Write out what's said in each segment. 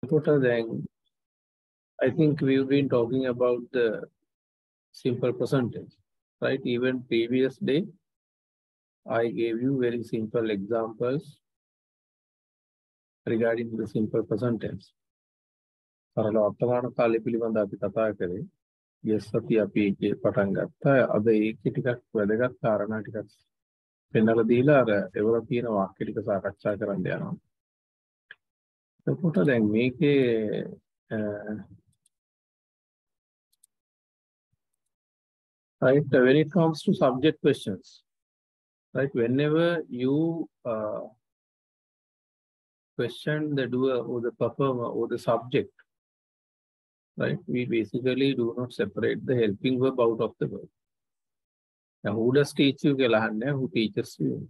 Then I think we've been talking about the simple present tense, right? Even previous day, I gave you very simple examples regarding the simple present tense. සරල වර්තමාන කාලය පිළිබඳ අපි කතා කරේ. yes අපි ඒකේ පටන් ගත්තා. අද ඒකේ ටිකක් වැදගත් කාරණා ටිකක් පෙන්නලා දීලා අර ඒවල තියෙන වාක්‍ය ටික සාකච්ඡා කරන්න යනවා. එතකොට දැන් මේකේ right, when it comes to subject questions, right, whenever you question the doer or the performer or the subject, right, we basically do not separate the helping verb out of the verb. Now, who does teach you? Who teaches you?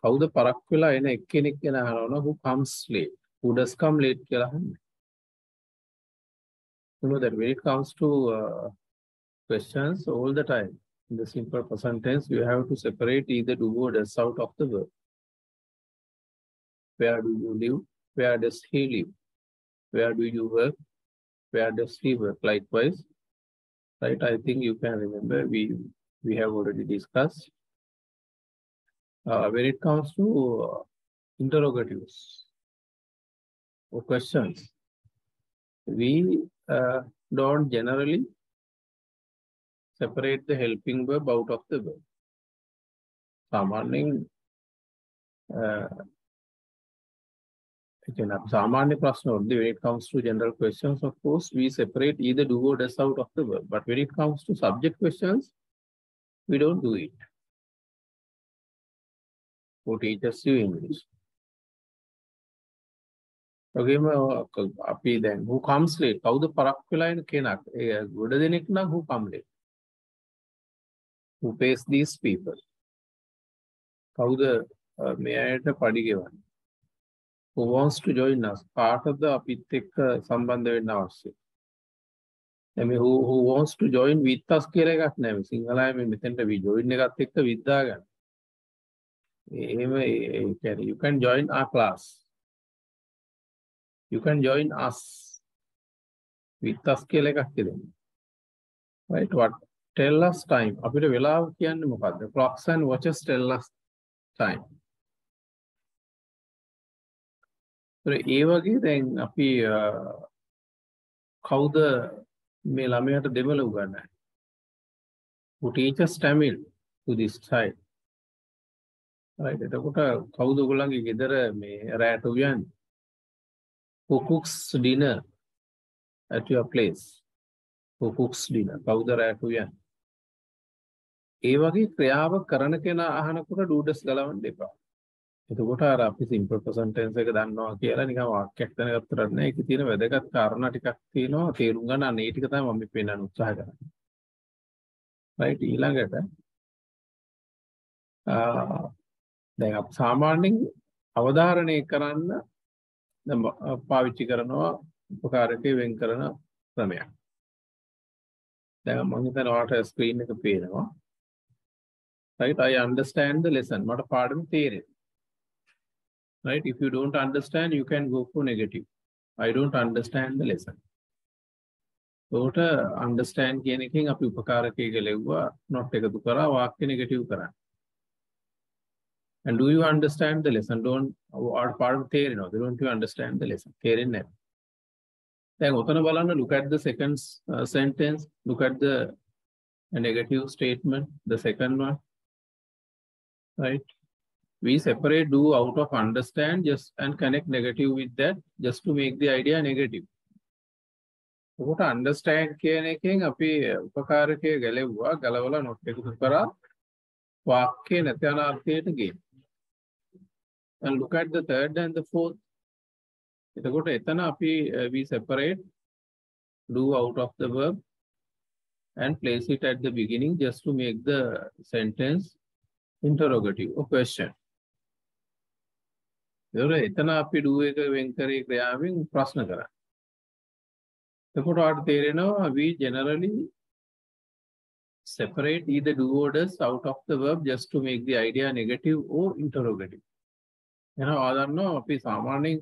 How the parakvila in a clinic who comes late? Who does come late? You know that when it comes to questions all the time, in the simple present tense, you have to separate either do or does out of the verb. Where do you live? Where does he live? Where do you work? Where does he work? Likewise, right? I think you can remember we have already discussed. When it comes to interrogatives or questions, we don't generally separate the helping verb out of the verb. Samanya prashna, when it comes to general questions, of course, we separate either do or does out of the verb. But when it comes to subject questions, we don't do it. Who teaches you English? Okay, then who comes late? How the parakvila in kenak? Who come late? Who pays these people? How the mayayata padigevan? Who wants to join us? Part of the apitek sambandha wenna avasya. I mean, who wants to join with us කියලා එකක් නැහැ. සිංහලයේ මේ මෙතෙන්ට we join එකත් එක්ක විද්දා ගන්න. You can join our class. You can join us. With us කියලා එකක් දෙන්න. Right? What? Tell us time. අපිට වෙලාව කියන්නේ මොකද්ද? Clocks and watches tell us time. ඒ වගේ දැන් අපි කවුද මේ ළමයාට දෙමළ උගන්වන්නේ? Who teaches Tamil to this child? Right, එතකොට කවුද ඔයගොල්ලන්ගේ ගෙදර මේ රැට උයන්නේ? Who cooks dinner at your place? Who cooks dinner? කවුද රැට උයන්නේ? ඒ වගේ ක්‍රියාව කරන කෙනා අහනකොට ඩූඩස් ගලවන්න එපා. එතකොට අර අපි සිම්පල් ප්‍රසන්ට් ටෙන්ස් එක දන්නවා කියලා නිකන් වාක්‍යයක් දැනගත්තට නෑ. ඒකේ තියෙන වැදගත් කාරණා ටිකක් තියෙනවා. තේරුම් ගන්න අන්න ඒ ටික තමයි මම පෙන්නන්න උත්සාහ කරන්නේ. right, ඊළඟට දැන් අපි සාමාන්‍යයෙන් අවධාරණය කරන්න පාවිච්චි කරනවා උපකාරකේ වෙන් කරන ක්‍රමයක්. දැන් මම හිතනවා ඔයාලට ස්ක්‍රීන් එක පේනවා. right, I understand the lesson. මට පාඩම තේරෙනවා. Right, if you don't understand, you can go for negative. I don't understand the lesson. So understand කියන එකෙන් අපි උපකාරකයේ ලැබුවා not එකතු කරා වාක්‍ය negative කරා. And do you understand the lesson? Don't පාඩම තේරෙනවද? Don't you understand the lesson? තේරෙන්නේ නැහැ. දැන් ඔතන බලන්න, look at the second sentence, look at the negative statement, the second one. Right? We separate do out of understand just and connect negative with that just to make the idea negative. What understand කියන එකෙන් අපි උපකාරකයේ ගැලෙව්වා, ගලවලා not එකතු කරා වාක්‍යයේ නැති අනාර්ථයට ගියේ. And look at the third and the fourth. එතකොට එතන අපි we separate do out of the verb and place it at the beginning just to make the sentence interrogative or question. එතන අපි do එක වෙන් කරේ ක්‍රියාවෙන් ප්‍රශ්න කරා. එතකොට ඔයාලට තේරෙනවා we generally separate either do or does out of the verb just to make the idea negative or interrogative. එහෙනම් ආදන්නවා අපි සාමාන්‍යයෙන්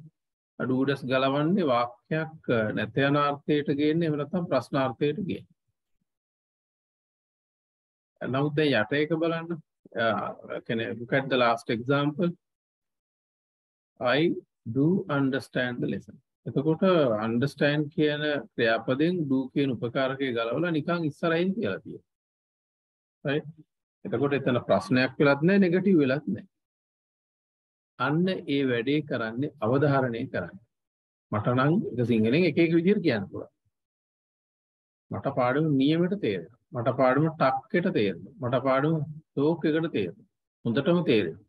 අඩුවඩස් ගලවන්නේ වාක්‍යයක් නැත යන අර්ථයට ගේන්නේ එහෙම නැත්නම් ප්‍රශ්නාර්ථයට ගේන්නේ. නමුත් දැන් යට එක බලන්න. Look at the last example. I do understand the lesson. එතකොට understand කියන ක්‍රියාපදයෙන් do කියන උපකාරකය ගලවලා නිකන් ඉස්සරහින් තියලා තියෙනවා. right? එතකොට එතන ප්‍රශ්නයක් වෙලත් නැහැ නෙගටිව් වෙලත් නැහැ. අන්න ඒ වැඩේ කරන්නේ අවධාරණය කරන්නේ. මට නම් ඒක සිංහලෙන් එක එක විදිහට කියන්න පුළුවන්. මට පාඩම නියමයට තේරෙනවා. මට පාඩම ටක්කට තේරෙනවා. මට පාඩම ටෝක් එකට තේරෙනවා. හොඳටම තේරෙනවා.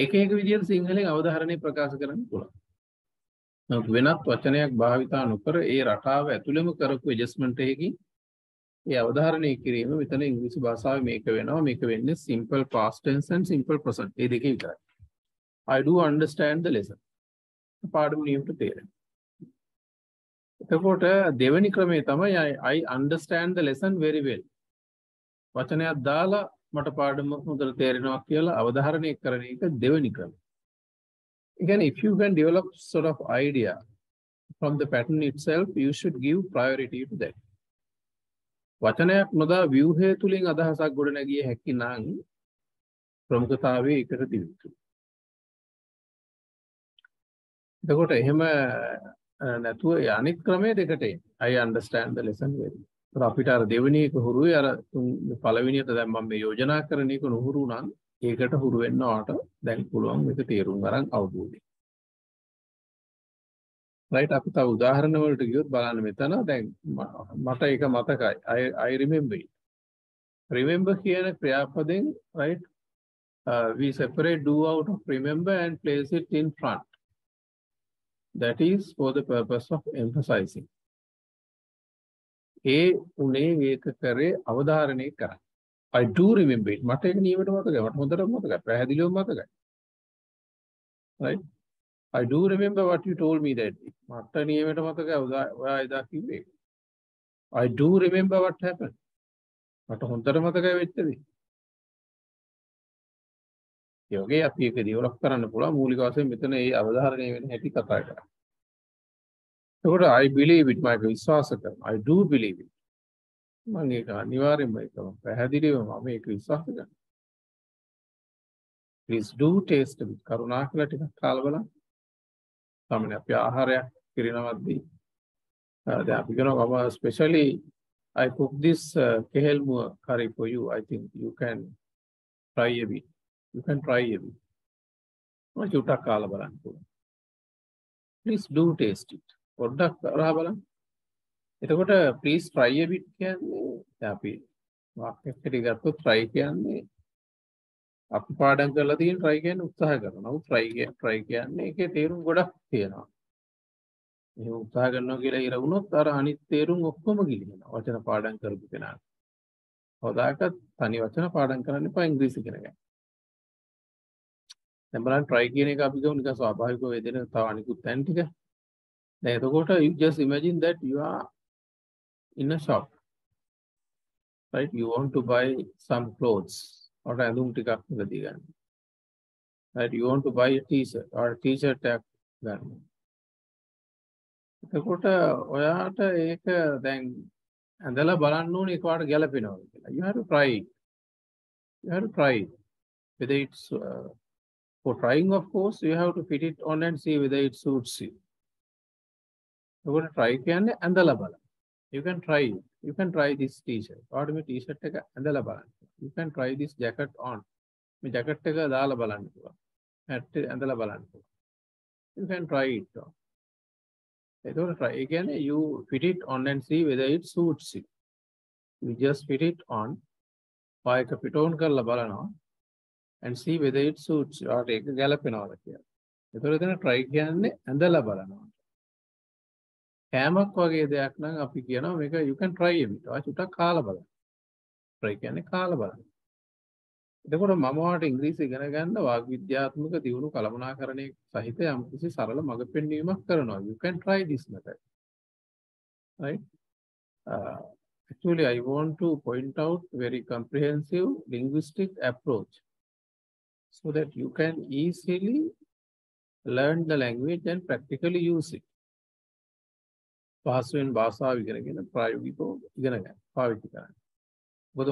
එක එක විදිහට සිංහලෙන් අවධාරණය ප්‍රකාශ කරන්න පුළුවන්. නමුත් වෙනත් වචනයක් භාවිතා නොකර ඒ රටාව ඇතුළෙම කරපු ඇඩ්ජස්ට්මන්ට් එකකින් ඒ අවධාරණය කිරීම මෙතන ඉංග්‍රීසි භාෂාවේ මේක වෙනවා. මේක වෙන්නේ simple past tense and simple present. මේ දෙකේ විතරයි. I do understand the lesson. පාඩම නියමට තේරෙනවා. එතකොට දෙවෙනි ක්‍රමය තමයි I understand the lesson very well. වචනයක් දාලා මට පාඩම හොඳට තේරෙනවා කියලා අවධාරණය කරන එක දෙවෙනි ක්‍රමය. Again, if you can develop sort of idea from the pattern itself, you should give priority to that. වචනයක් නොදා ව්‍යුහය තුලින් අදහසක් ගොඩනැගිය හැකි නම් ප්‍රමුඛතාවය එකට දිය යුතුයි. එතකොට එහෙම නැතුව අනිත් ක්‍රමයේ දෙකට I understand the lesson very well. අපිට අර දෙවෙනි එක හුරුයි අර පළවෙනියට දැන් මම මේ යෝජනා කරන එක නුහුරු නම් ඒකට හුරු වෙන්නවට දැන් පුළුවන් මේක තේරුම් ගන්න අවබෝධය. right අපි තව උදාහරණ වලට ගියොත් බලන්න මෙතන දැන් මට ඒක මතකයි. I remember it. remember කියන ක්‍රියාපදයෙන් right we separate do out of remember and place it in front. That is for the purpose of emphasizing. ඒ උනේ ඒක කරේ අවධාරණය කරන්න. I do remember it. මට ඒක නියමට මතකයි. මට හොඳට මතකයි. පැහැදිලිවම මතකයි. right? I do remember what you told me that day. මට නියමට මතකයි ඔයා එදා කිව්වේ. I do remember what happened. මට හොඳට මතකයි වෙච්ච දේ. ඒ වගේ අපි ඒක ඩෙවලොප් කරන්න පුළුවන් මූලික වශයෙන් මෙතන ඒ අවධාරණය වෙන හැටි කතා කරා. එතකොට I believe it මම විශ්වාස කරනවා. I do believe it. මම ඒක අනිවාර්යයෙන්ම ඒක පැහැදිලිවම මම ඒක විශ්වාස කරනවා. Please do taste it. කරුණාකරලා ටිකක් කාලා බලන්න. තමයි අපි ආහාරයක් කිරිනවද්දී දැන් අපි කරනවා මම especially I cook this kehelmuwa curry for you. I think you can try a bit. You can try a bit. මම චුට්ටක් කාලා බලන්න පුළුවන්. Please do taste it. පොඩ්ඩක් කරා බලන්න. එතකොට please try a bit කියන්නේ දැන් අපි වාක්‍යයක් හැටි ගත්තොත් try කියන්නේ අපි පාඩම් කරලා තියෙන try කියන්නේ උත්සාහ කරනවා. try කියන්නේ ඒකේ තේරුම් ගොඩක් තියෙනවා. එහෙම උත්සාහ කරනවා කියලා ඉර වුණොත් අර අනිත් තේරුම් ඔක්කොම ගිලිනවා. වචන පාඩම් කරපු කෙනාට. හොදාකට තනි වචන පාඩම් කරන්න එපා ඉංග්‍රීසි ඉගෙන ගන්න. දැන් බලන්න try කියන එක අපි ගමු නිකන් ස්වාභාවිකව වේදෙන තව අනිකුත් තැන් ටික. දැන් එතකොට you just imagine that you are in a shop. Right? You want to buy some clothes. Or ඇඳුම් ටිකක් ඉදදී ගන්න. Right? You want to buy a t-shirt or a t-shirt එකක් ගන්න. එතකොට ඔයාට ඒක දැන් ඇඳලා බලන්න ඕනේ ඒකට ගැලපෙනවද කියලා. You have to try it. You have to try it. Whether it's for trying, of course, you have to fit it on and see whether it suits you. එතකොට try කියන්නේ ඇඳලා බලන්න. You can try it. You can try this t-shirt. ඔයාට මේ t-shirt එක ඇඳලා බලන්න. You can try this jacket on. මේ jacket එක දාලා බලන්න පුළුවන්. hat ඇඳලා බලන්න පුළුවන්. You can try it on. එතකොට try. ඒ කියන්නේ you fit it on and see whether it suits you. You just fit it on. පායක fit on කරලා බලනවා and see whether it suits you. ඔයාට ඒක ගැලපෙනවද කියලා. එතකොට එතන try කියන්නේ ඇඳලා බලනවා. කෑමක් වගේ දෙයක් නම් අපි කියනවා මේක you can try a bit. ඔයා චුට්ටක් කාලා බලන්න. try කියන්නේ කාලා බලන්න. එතකොට මම ඔයාලට ඉංග්‍රීසි ඉගෙන ගන්න වාග් විද්‍යාත්මක දියුණු කළමනාකරණයේ සහිත යම්කිසි සරල මඟ පෙන්වීමක් කරනවා. You can try this method. Right? Actually, I want to point out very comprehensive linguistic approach so that you can easily learn the language and practically use it. පහසුවෙන් භාෂාව ඉගෙනගෙන ප්‍රායෝගිකව ඉගෙන ගන්න. පාවිච්චි කරන්න. මොකද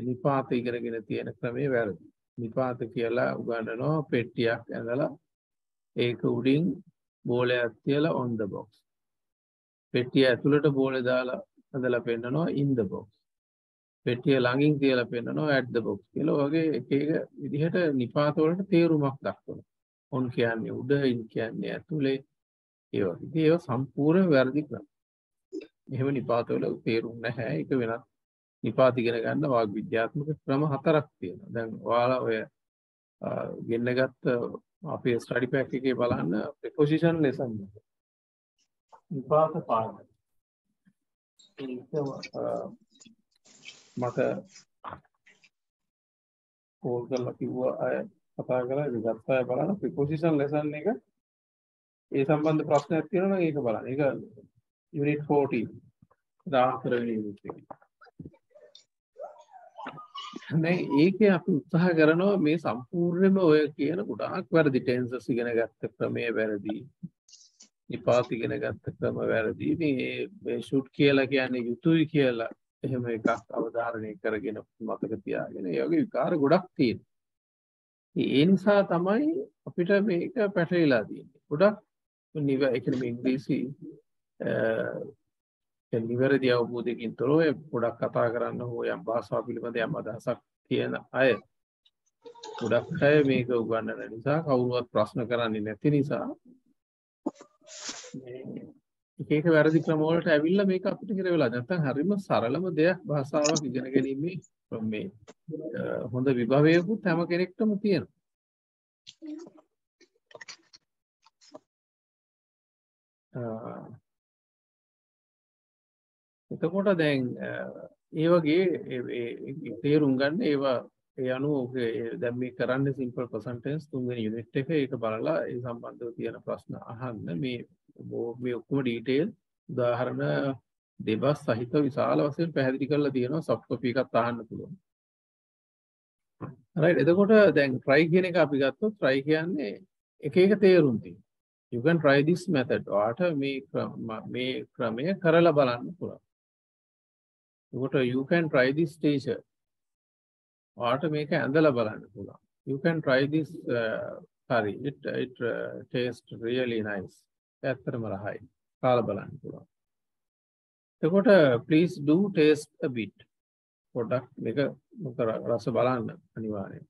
නිපාත ඉගෙනගෙන තියෙන ක්‍රමේ වැරදි. නිපාත කියලා උගන්වනවා පෙට්ටියක් ඇඳලා ඒක උඩින් බෝලයක් තියලා on the box. පෙට්ටිය ඇතුළට බෝලේ දාලා ඇඳලා පෙන්නනවා in the box. පෙට්ටිය ළඟින් තියලා පෙන්නනවා at the box කියලා වගේ එක එක විදිහට නිපාත වලට තේරුමක් දක්වනවා. on කියන්නේ උඩ, in කියන්නේ ඇතුලේ. ඒ වගේ. ඒක සම්පූර්ණ වැරදි ක්‍රම. එහෙම නිපාත වල තේරුම් නැහැ. ඒක වෙනත් නිපාත ඉගෙන ගන්න වාග් විද්‍යාත්මක ක්‍රම 4ක් තියෙනවා. දැන් ඔයාලා ඔය ගෙන්නගත්ත අපේ ස්ටඩි පැක් එකේ බලන්න ප්‍රෙපොසිෂන් ලෙසන් එක. නිපාත පාඩම. මට කෝල් කරලා කිව්වා අය කතා කරලා ඒක ගත්තා බලන්න ප්‍රෙපොසිෂන් ලෙසන් එක ඒ සම්බන්ධ ප්‍රශ්නයක් තියෙනවා නම් ඒක බලන්න. ඒක යුනිට් 14 14 වෙනි යුනිට් එකේ. දැන් ඒකේ අපි උත්සාහ කරනවා මේ සම්පූර්ණයෙන්ම ඔය කියන ගොඩාක් වැරදි ටෙන්සස් ඉගෙන ගත්ත ක්‍රමයේ වැරදි. නිපාත ඉගෙන ගත්ත ක්‍රම වැරදි. මේ should කියලා කියන්නේ යුතුයි කියලා එහෙම එකක් අවධාරණය කරගෙන මතක තියාගෙන ඒ වගේ විකාර ගොඩක් තියෙනවා. ඒ නිසා තමයි අපිට මේක පැටලිලා තියෙන්නේ. ගොඩක් ඒ කියන්නේ ඉංග්‍රීසි නිවැරදි අවබෝධයකින් තොරව ගොඩක් කතා කරන්න හෝ යම් භාෂාව පිළිබඳ යම් අදහසක් තියෙන අය ගොඩක් අය මේක උගන්වන නිසා කවුරුවත් ප්‍රශ්න කරන්නේ නැති නිසා එක වැරදි ක්‍රම වලට ඇවිල්ලා මේක අපිට හිර වෙලා නැත්නම් හරිම සරලම දෙයක් භාෂාවක් ඉගෙන ගැනීමේ මේ හොඳ විභවයකුත් හැම කෙනෙක්ටම තියෙනවා. එතකොට දැන් ඒ වගේ තේරුම් ගන්න ඒවා ඒ අනුව දැන් මේ කරන්නේ සිම්පල් ප්‍රසන්ට් ටෙන්ස් තුන්වෙනි යුනිට් එක ඒක බලලා ඒ සම්බන්ධව තියෙන ප්‍රශ්න අහන්න මේ ඔක්කොම ඩීටේල් උදාහරණ දෙබස් සහිත විශාල වශයෙන් පැහැදිලි කරලා තියෙනවා සොෆ්ට් කොපි එකක් අහන්න පුළුවන්. right එතකොට දැන් try කියන එක අපි ගත්තොත් try කියන්නේ එක එක තේරුම් තියෙනවා. you can try this method ඔයාට මේ ක්‍රමය කරලා බලන්න පුළුවන්. එතකොට you can try this t-shirt ඔයාට මේක ඇඳලා බලන්න පුළුවන්. you can try this curry it tastes really nice. ඇත්තටම රහයි. කාලා බලන්න පුළුවන්. එතකොට please do taste a bit. පොඩ්ඩක් මේක රස බලන්න අනිවාර්යයෙන්.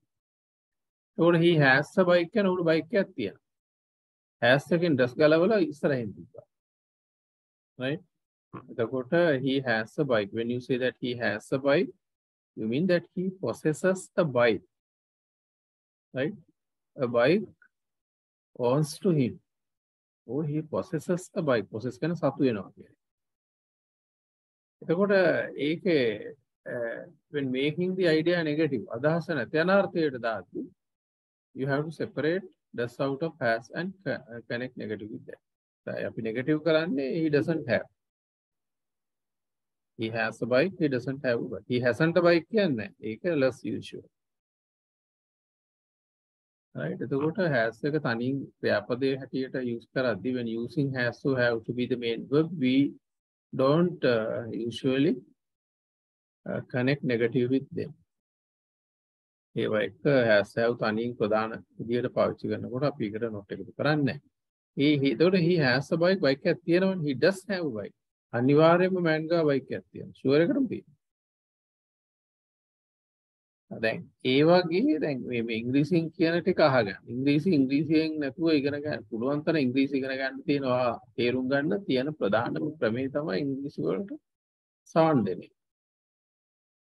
එතකොට he has a bike කියන උඩ බයික් එකක් තියෙනවා. has එකෙන් ඩස් ගලවලා ඉස්සරහින් තිබ්බා. right? එතකොට he has a bike. When you say that he has a bike, you mean that he possesses a bike. Right? A bike owns to him. Oh, he possesses a bike. Possess කියන සතු වෙනවා කියන්නේ. එතකොට ඒකේ when making the idea negative අදහස නැති අනාර්ථයට දාද්දී you have to separate does out of has and connect negative with that. අපි negative කරන්නේ he doesn't have. He has a bike, he doesn't have a bike. He hasn't a bike කියන්නේ ඒක less usual. right එතකොට has එක තනින් ක්‍රියාපදයේ හැටියට use කරද්දී when using has to have to be the main verb we don't usually connect negative with them. ඒවා එක has have තනින් ප්‍රධාන විදියට පාවිච්චි කරනකොට අපි ඒකට note එකතු කරන්නේ නැහැ. එතකොට he has a bike bike එකක් තියෙනවනේ he does have a bike. අනිවාර්යයෙන්ම man ගා bike එකක් තියෙනවා. sure එකටම තියෙනවා. දැන් ඒ වගේ දැන් මේ ඉංග්‍රීසියෙන් කියන ටික අහගන්න. ඉංග්‍රීසියෙන් නැතුව ඉගෙන ගන්න පුළුවන් තරම් ඉංග්‍රීසි ඉගෙන ගන්න තියෙනවා. තේරුම් ගන්න තියෙන ප්‍රධානම ක්‍රමය තමයි ඉංග්‍රීසි වලට සාන් දෙන්නේ.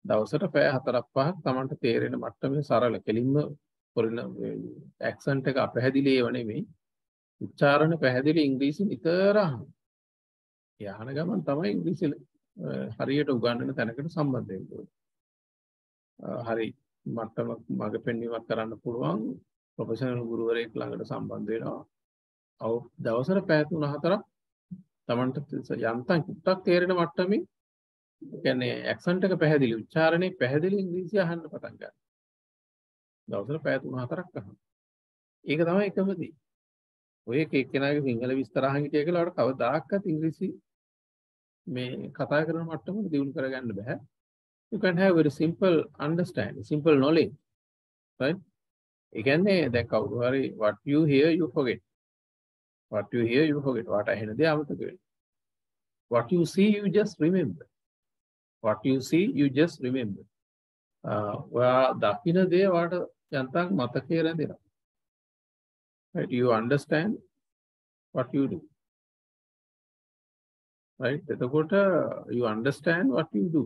දවසට පැය 4-5ක් Tamanට තේරෙන මට්ටමේ සරල කෙලින්ම ඇක්සන්ට් එක අපැහැදිලි ඒව නෙමෙයි. උච්චාරණ පැහැදිලි ඉංග්‍රීසි නිතර අහන්න. ඒ අහන ගමන් තමයි ඉංග්‍රීසි හරියට උගන්වන තැනකට සම්බන්ධ වෙන්නේ. හරි මට්ටමක් මග පෙන්වීමක් කරන්න පුළුවන් ප්‍රොෆෙෂනල් ගුරුවරයෙක් ළඟට සම්බන්ධ වෙනවා. දවසට පැය 3-4ක් Tamanට යන්තම් කුට්ටක් තේරෙන මට්ටමේ කියන්නේ ඇක්සන්ට් එක පැහැදිලි උච්චාරණේ පැහැදිලි ඉංග්‍රීසි අහන්න පටන් ගන්න. දවසට පැය 3-4ක් අහන්න. ඒක තමයි එකම දේ. ඔය එක එක්කෙනාගේ සිංහල විස්තරහන් හිටිය කියලා ඔයාලට කවදාකවත් ඉංග්‍රීසි මේ කතා කරන මට්ටමට දියුණු කරගන්න බෑ. You can have very simple understanding, simple knowledge, right? ඒ කියන්නේ දැන් කවුරු හරි what you hear you forget. What you hear you forget. වාට ඇහෙන දේ අමතක වෙනවා. What you see you just remember. What you see you just remember. ඔයා දකින්න දේ වාට යන්තම් මතකයේ රැඳෙනවා. Right? You understand what you do. Right? එතකොට you understand what you do.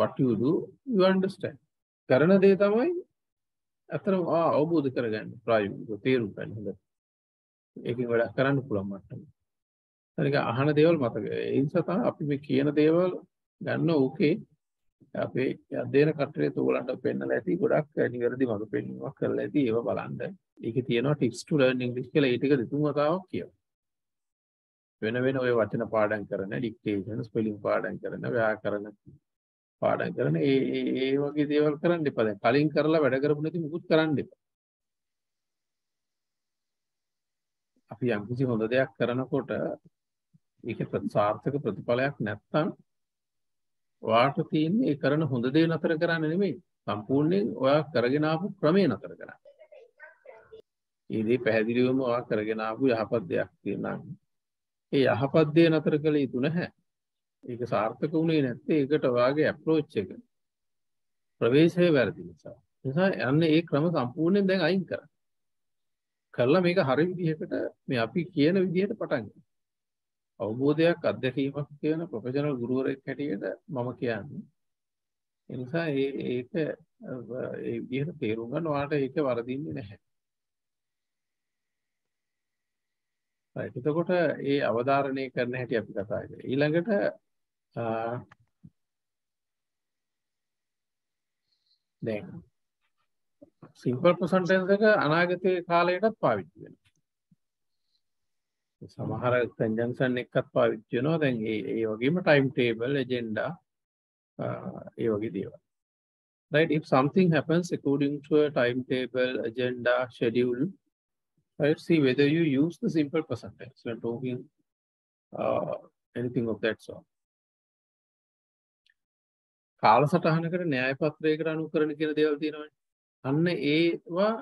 What you do, you understand. කරන දේ තමයි අතරම අවබෝධ කරගන්න ප්‍රායෝගිකව තේරුම් ගන්න හොඳට. ඒකෙන් වැඩක් කරන්න පුළුවන් මට්ටම. හරිද? අහන දේවල් මතක. ඒ නිසා තමයි අපි මේ කියන දේවල් ගන්න ඕකේ. අපේ අධ්‍යයන කට්ටියට උගලන්ට පෙන්නලා ඇති ගොඩක් නිවැරදි මඟ පෙන්වීමක් කරලා ඇති ඒව බලන්න. ඒකේ තියෙනවා tips to learn English කියලා ඒ ටික දෙතුන් වතාවක් කියනවා. වෙන වෙන ඔය වචන පාඩම් කරන, dictation, spelling පාඩම් කරන, ව්‍යාකරණ පාඩම් කරන ඒ වගේ දේවල් කරන්න එපා. දැන් කලින් කරලා වැඩ කරපු නැති මුකුත් කරන්න එපා. අපි යම් කිසි හොඳ දෙයක් කරනකොට ඒකේ සාර්ථක ප්‍රතිඵලයක් නැත්නම් ඔයාට තියෙන්නේ ඒ කරන හොඳ දේ නතර කරන්න නෙමෙයි. සම්පූර්ණයෙන් ඔයා කරගෙන ආපු ක්‍රමය නතර කරන්න. ඒ දේ පැහැදිලිවම ඔයා කරගෙන ආපු යහපත් දෙයක් තියෙනවා. ඒ යහපත් දේ නතර කළ යුතු නැහැ. ඒක සාර්ථක වුණේ නැත්නම් ඒකට ඔයාගේ අප්‍රෝච් එක ප්‍රවේශය වැරදි නිසා. නිසා යන්නේ ඒ ක්‍රම සම්පූර්ණයෙන් දැන් අයින් කරන්න. කරලා මේක හරි විදිහකට මේ අපි කියන විදිහට පටන් ගන්න. අවබෝධයක් අත්දැකීමක් කියන ප්‍රොෆෙෂනල් ගුරුවරයෙක් හැටියට මම කියන්නේ. ඒ නිසා ඒක ඒ විදිහට තේරුම් ගන්න ඔයාලට ඒක වරදින්නේ නැහැ. right එතකොට ඒ අවධාරණය කරන හැටි අපි කතා කරා. ඊළඟට දැන් සිම්පල් ප්‍රසන්ට් ටෙන්ස් එක අනාගතයේ කාලයටත් පාවිච්චි වෙනවා. සමහර කන්ජන්ක්ෂන් එකක්ත් පාවිච්චි වෙනවා. දැන් ඒ වගේම ටයිම් ටේබල්, එජෙන්ඩා ඒ වගේ දේවල්. Right? If something happens according to a timetable, agenda, schedule, right? See whether you use the simple present tense when talking anything of that sort. කාලසටහනකට න්‍යාය පත්‍රයකට අනුකරණ කියන දේවල් තියෙනවානේ. අන්න ඒවා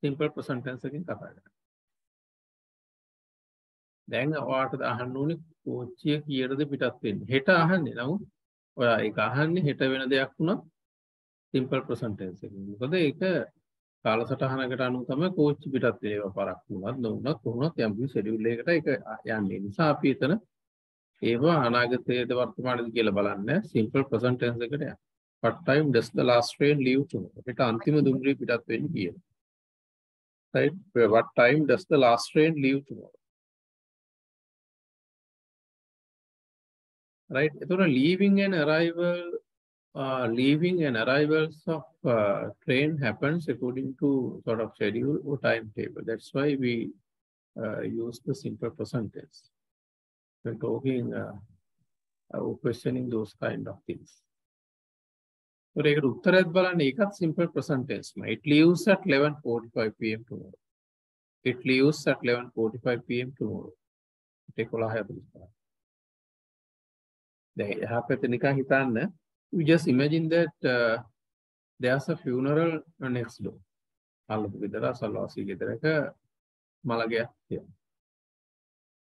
simple present tense එකෙන් කතා කරනවා. දැන් ඔයාට අහන්න ඕනේ කෝච්චිය කීයටද පිටත් වෙන්නේ. හෙට අහන්නේ. නමුත් ඔයා ඒක අහන්නේ හෙට වෙන දෙයක් වුණා simple present tense එකෙන්. මොකද ඒක කාලසටහනකට අනුව තමයි කෝච්චි පිටත් වෙන්නේ. ඒවා පරක් වුණත් නොවුණත් කොහොමත් යම් කිසි ෂෙඩියුල් එකකට ඒක යන්නේ. නිසා අපි එතන ඒවා අනාගතයේද වර්තමානයේද කියලා බලන්නේ simple present tense එකට යනවා. What time does the last train leave tomorrow? හෙට අන්තිම දුම්රිය පිටත් වෙන්නේ කියලා. Right? What time does the last train leave tomorrow? Right? එතකොට leaving and arrivals of train happens according to sort of schedule or timetable. That's why we use the simple present tense when talking or questioning those kind of things. So ඒකට උත්තරයක් බලන්න ඒකත් simple present tense. It leaves at 11:45 p.m. tomorrow. It leaves at 11:45 p.m. tomorrow. ඒක 11:45. දැන් එහා පැත්තේ නිකන් හිතන්න. You just imagine that there's a funeral next door. අල්ලපු ගෙදර අසල්වාසී ගෙදරක මළගයක් තියෙනවා.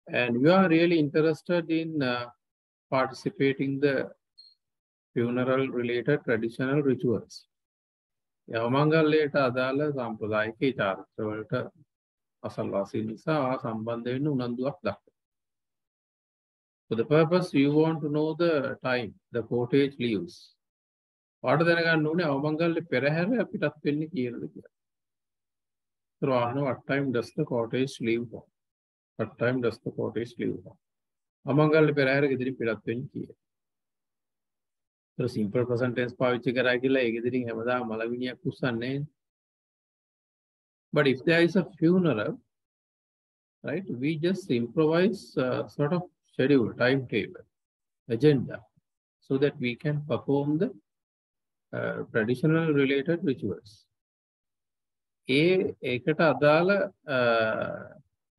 And you are really interested in participating the funeral related traditional rituals. යවමංගල්‍යයට අදාළ සම්ප්‍රදායික චාරිත්‍ර වලට අසල්වාසී නිසා සම්බන්ධ වෙන්න උනන්දුවක් දක්වනවා. For the purpose you want to know the time the cottage leaves. වාට දැනගන්න ඕනේ අවමංගල්‍ය පෙරහැර අපිටත් වෙන්නේ කීයද කියලා. So what time does the cottage leave home? What time does the cottage leave home? අවමංගල්‍ය පෙරහැර ගෙදරින් පිටත් වෙන්නේ කීයද? So simple present tense පාවිච්චි කරා කියලා ඒ ගෙදරින් හැමදාම මලවිනියක් උස්සන්නේ. But if there is a funeral, right, we just improvise sort of schedule, timetable, agenda, so that we can perform the traditional related rituals. ඒකට අදාළ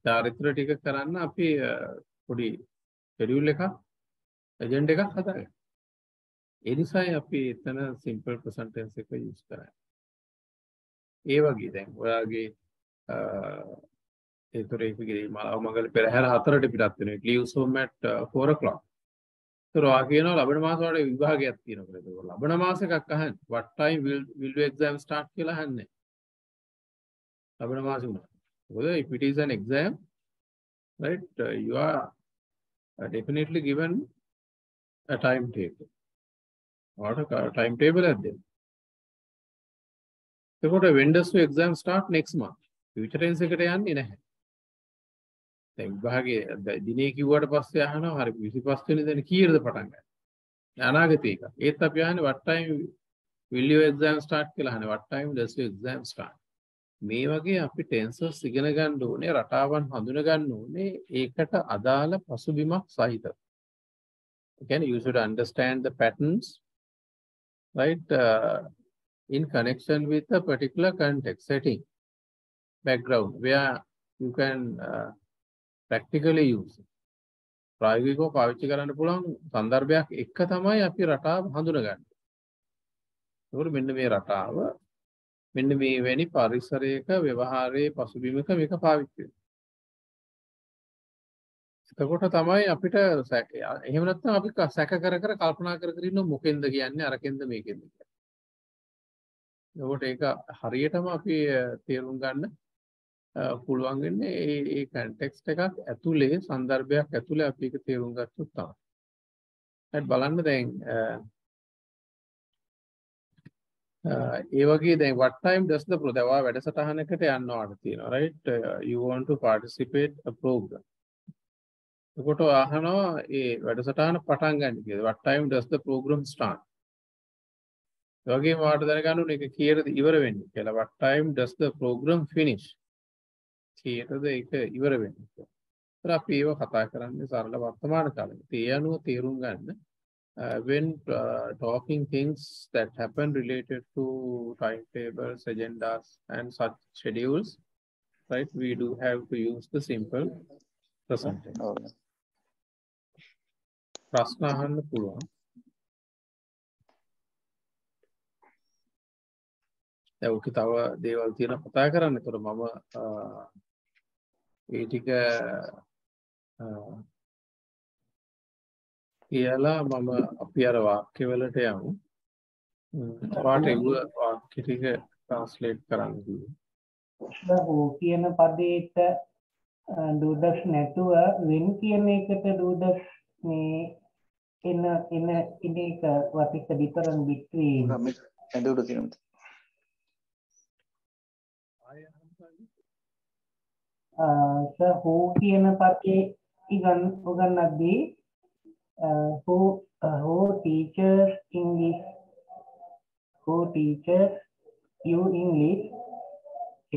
චාරිත්‍ර ටික කරන්න අපි පොඩි ෂෙඩියුල් එකක් එජෙන්ඩා එකක් හදාගන්න. ඒ නිසායි අපි එතන සිම්පල් ප්‍රසන්ට් ටෙන්ස් එක යූස් කරන්නේ. ඒ වගේ දැන් ඔයාගේ ඒතර ඒකගේ මගල පෙරහැර 4ට පිටත් වෙනවා. leaves home at 4 o'clock. ඒතර ඔයා කියනවා ලබන මාස වල විභාගයක් තියෙනවා කියලා. ඒක ලබන මාස එකක් අහන්නේ. what time will your exam start කියලා අහන්නේ. ලබන මාසෙ උනා. මොකද if it is an exam, right, you are definitely given a timetable. What a timetable at them. එතකොට when does your exam start next month? future tense එකට යන්නේ නැහැ. දැන් විභාගයේ දිනේ කිව්වට පස්සේ අහනවා හරි 25 වෙනි දින කීයටද පටන් ගන්න. අනාගතේ එක. ඒත් අපි අහන්නේ what time will your exam start කියලා අහන්නේ. what time does your exam start? මේ වගේ අපි ටෙන්සර්ස් ඉගෙන ගන්න ඕනේ, රටාවන් හඳුන ගන්න ඕනේ ඒකට අදාළ පසුබිමක් සහිතව. Again, you should understand the patterns, right, in connection with a particular context, setting, background, where you can practically use it. ප්‍රායෝගිකව පාවිච්චි කරන්න පුළුවන් සන්දර්භයක් එක තමයි අපි රටාව හඳුනගන්නේ. ඒකෝර මෙන්න මේ රටාව මෙන්න මේ වැනි පරිසරයක ව්‍යවහාරයේ පසුබිමක මේක පාවිච්චි වෙනවා. එතකොට තමයි අපිට එහෙම නැත්නම් අපි සැක කර කර කල්පනා කර කර ඉන්න මොකෙන්ද කියන්නේ අරකෙන්ද මේකෙන්ද කියන්නේ. ඒකට ඒක හරියටම අපි තේරුම් ගන්න පුළුවන් වෙන්නේ ඒ කන්ටෙක්ස්ට් එකක් ඇතුලේ සන්දර්භයක් ඇතුලේ අපි ඒක තේරුම් ගත්තොත් තමයි. හරි බලන්න දැන් ඒ වගේ දැන් what time does the program වැඩසටහනකට යන්නවාට තියෙනවා right, you want to participate a program. එතකොට අහනවා ඒ වැඩසටහන පටන් ගන්න කියලා. what time does the program start? ඒ වගේම වාට දැනගන්න ඕනේ ඒක කීයටද ඉවර වෙන්නේ කියලා. what time does the program finish? කීයටද ඒක ඉවර වෙන්නේ කියලා. ඒතර අපි ඒව කතා කරන්නේ සරල වර්තමාන කාලෙක. ඒ අනුව තේරුම් ගන්න when talking things that happen related to timetables, agendas and such schedules, right, we do have to use the simple present tense. ප්‍රශ්න අහන්න පුළුවන්. දැන් ඔක තව දේවල් තියෙනවා කතා කරන්න. ඒතර මම ඒ ටික කියලා මම අපි අර වාක්‍ය වලට යමු. පාට ඒ වාක්‍ය ටික ට්‍රාන්ස්ලේට් කරන්න කිව්වා. ඔව් කියන පදේට දුදස් නැතුව වෙන් කියන එකට දුදස් මේ in a what is the difference between endured තියෙනවා. sir who කියන පදේ උගන්වද්දී who teaches English, who teaches you English,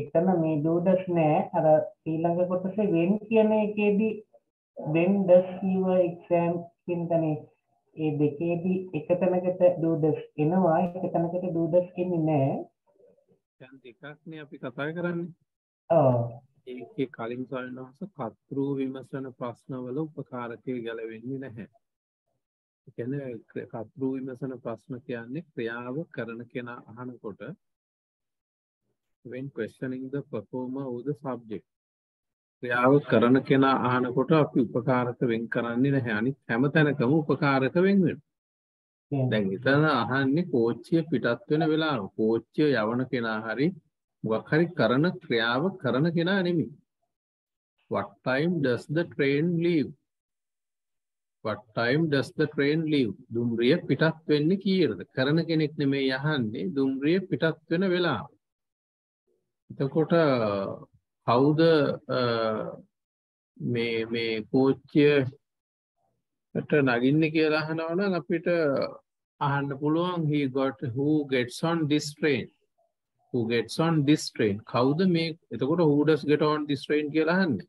එතන මේ දුදස් නෑ. අර ඊළඟ කොටසේ when කියන එකේදී when does your exam කියන තැනේ ඒ දෙකේදී එක තැනකට දුදස් එනවා, එක තැනකට දුදස් එන්නේ නෑ. දැන් දෙකක්නේ අපි කතා කරන්නේ. ඔව්. ඒකේ කලින් සල්නවස කතෘ විමසන ප්‍රශ්නවල උපකාරකයේ ගැලවෙන්නේ නැහැ. ඒ කියන්නේ කතෘ විමසන ප්‍රශ්න කියන්නේ ක්‍රියාව කරන කෙනා අහනකොට when questioning the performer or the subject. ක්‍රියාව කරන කෙනා අහනකොට අපි උපකාරක වෙන් කරන්නේ නැහැ. අනිත් හැම තැනකම උපකාරක වෙන් වෙනවා. දැන් එතන අහන්නේ කෝච්චිය පිටත් වෙන වෙලාව. කෝච්චිය යවන කෙනා හරි මොකක් හරි කරන ක්‍රියාව කරන කෙනා නෙමෙයි. what time does the train leave? what time does the train leave? දුම්රිය පිටත් වෙන්නේ කීයටද? කරන කෙනෙක් නෙමෙයි අහන්නේ දුම්රිය පිටත් වෙන වෙලාව. එතකොට කවුද මේ කෝච්චියට නගින්නේ කියලා අහනවා නම් අපිට අහන්න පුළුවන් who gets on this train? who gets on this train? කවුද මේ? එතකොට who does get on this train කියලා අහන්නේ.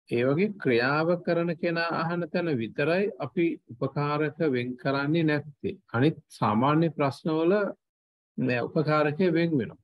ඒ වගේ ක්‍රියාව කරන කෙනා අහන තැන විතරයි අපි උපකාරක වෙන් කරන්නේ නැත්තේ. අනිත් සාමාන්‍ය ප්‍රශ්නවල නෑ උපකාරකයේ වෙන් වෙනවා.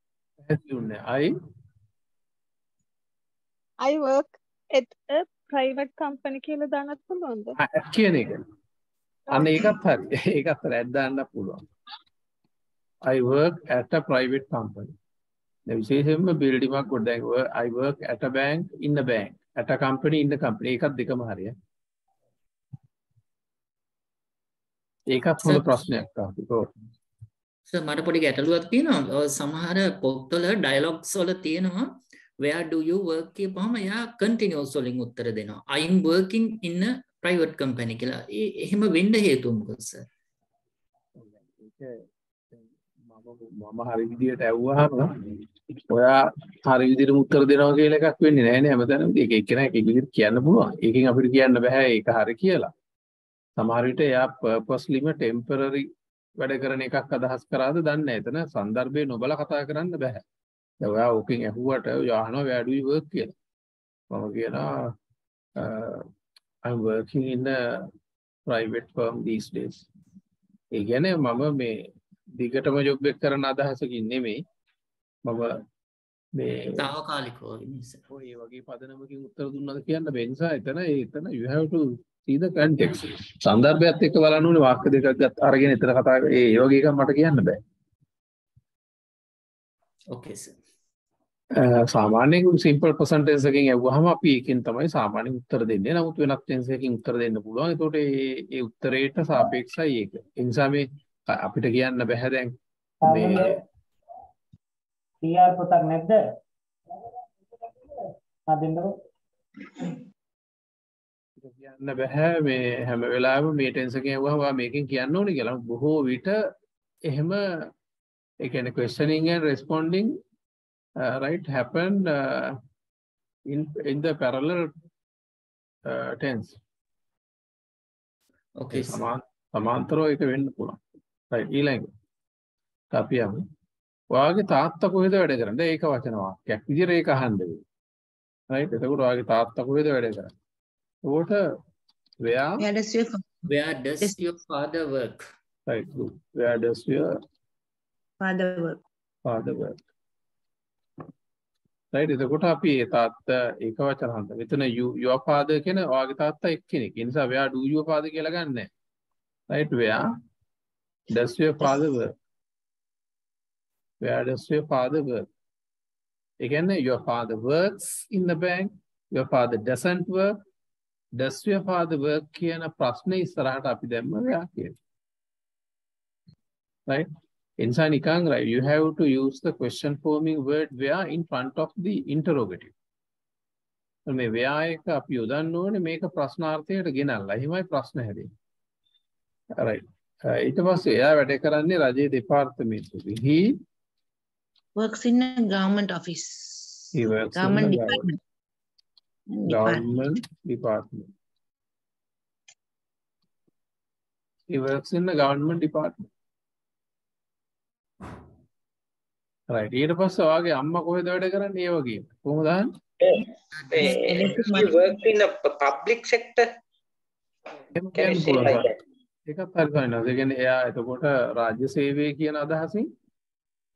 I work at a private company කියලා දාන්නත් පුළුවන්ද? කියන එක. අන්න ඒකත් හරි. ඒකත් හරි. දාන්න පුළුවන්. I work at a private company. දැන් විශේෂයෙන්ම බිල්ඩිමක් කොට දැන් I work at a bank in the bank. At a company in the company. ඒකත් දෙකම හරිය. ඒකත් හොඳ ප්‍රශ්නයක් තමයි. සර් මට පොඩි ගැටලුවක් තියෙනවා. සමහර පොත්වල ඩයලොග්ස් වල තියෙනවා where do you work කියපුවම එයා continuous වලින් උත්තර දෙනවා. I am working in a private company කියලා. එහෙම වෙන්න හේතුව මොකද සර්? මම හරි විදියට ඇහුවාම ඔයා හරි විදියට උත්තර දෙනවා කියලා එකක් වෙන්නේ නැහැ නේ හැමතැනම. ඒක එක්කෙනා එක විදියට කියන්න පුළුවන්. ඒකෙන් අපිට කියන්න බෑ ඒක හරි කියලා. සමහර විට එයා purposelyම temporary වැඩ කරන එකක් අදහස් කරාද දන්නේ නැහැ. එතන සන්දර්භය නොබල කතා කරන්න බෑ. දැන් ඔයා ඕකෙන් ඇහුවට ඔයා අහනවා where do you work කියලා. මම කියනවා I'm working in a private firm these days. ඒ කියන්නේ මම මේ දිගටම ජොබ් එක කරන අදහසකින් නෙමෙයි. මම මේ තාවකාලිකව ඔය වගේ පදනමකින් උත්තර දුන්නාද කියන්න බැහැ. නිසා එතන you have to see the context. සන්දර්භයත් එක්ක බලන්න ඕනේ. වාක්‍ය දෙකක් අරගෙන එතන කතා ඒ වගේ එකක් මට කියන්න බෑ. Okay sir. සාමාන්‍යයෙන් සිම්පල් percentage එකකින් ඇහුවාම අපි ඒකෙන් තමයි සාමාන්‍යයෙන් උත්තර දෙන්නේ. නමුත් වෙනත් tense එකකින් උත්තර දෙන්න පුළුවන්. ඒකට ඒ උත්තරේට සාපේක්ෂයි ඒක. ඒ නිසා මේ අපිට කියන්න බෑ දැන් මේ PR පොතක් නැද්ද? අදින්නකො. කියන්න බෑ මේ හැම වෙලාවෙම මේ tense එකෙන් ඇහුවාම මේකෙන් කියන්න ඕනේ කියලා. බොහෝ විට එහෙම ඒ කියන්නේ questioning and responding right happen in the parallel tense. Okay. සමාන්තරව ඒක වෙන්න පුළුවන්. right ඊළඟ අපි යමු. ඔයාගේ තාත්තා කොහෙද වැඩ කරන්නේ? ඒක වචන වාක්‍යයක් විදිහට ඒක අහන්න වෙයි. right එතකොට ඔයාගේ තාත්තා කොහෙද වැඩ කරන්නේ? ඒකට where does your father work? right good. Where does your father work? right එතකොට අපි ඒ තාත්තා ඒක වචන හන්ද. මෙතන your father කියන ඔයාගේ තාත්තා එක්කෙනෙක්. ඒ නිසා where do your father කියලා ගන්න නැහැ. right where does your father work? Where does your father work? ඒ කියන්නේ your father works in the bank. Your father doesn't work. Does your father work කියන ප්‍රශ්නේ ඉස්සරහට අපි දැම්ම where කියලා. right inside nikang right you have to use the question forming word where in front of the interrogative. මේ where එක අපි යොදන්න ඕනේ මේක ප්‍රශ්නාර්ථයට ගෙනල්ලා. එහෙමයි ප්‍රශ්න හැදෙන්නේ. right ඊට පස්සේ එයා වැඩ කරන්නේ රජයේ දෙපාර්තමේන්තුවේ. He works in a government office. He works government in department. Government department. He works in the government department. right ඊට පස්සේ ඔයාගේ අම්මා කොහෙද වැඩ කරන්නේ? ඒ වගේ. කොහොමද අහන්නේ? He works in a public sector. Can you say like that? ඒකත් හරි තමයි. ඒ කියන්නේ එයා එතකොට රාජ්‍ය සේවයේ කියන අදහසින්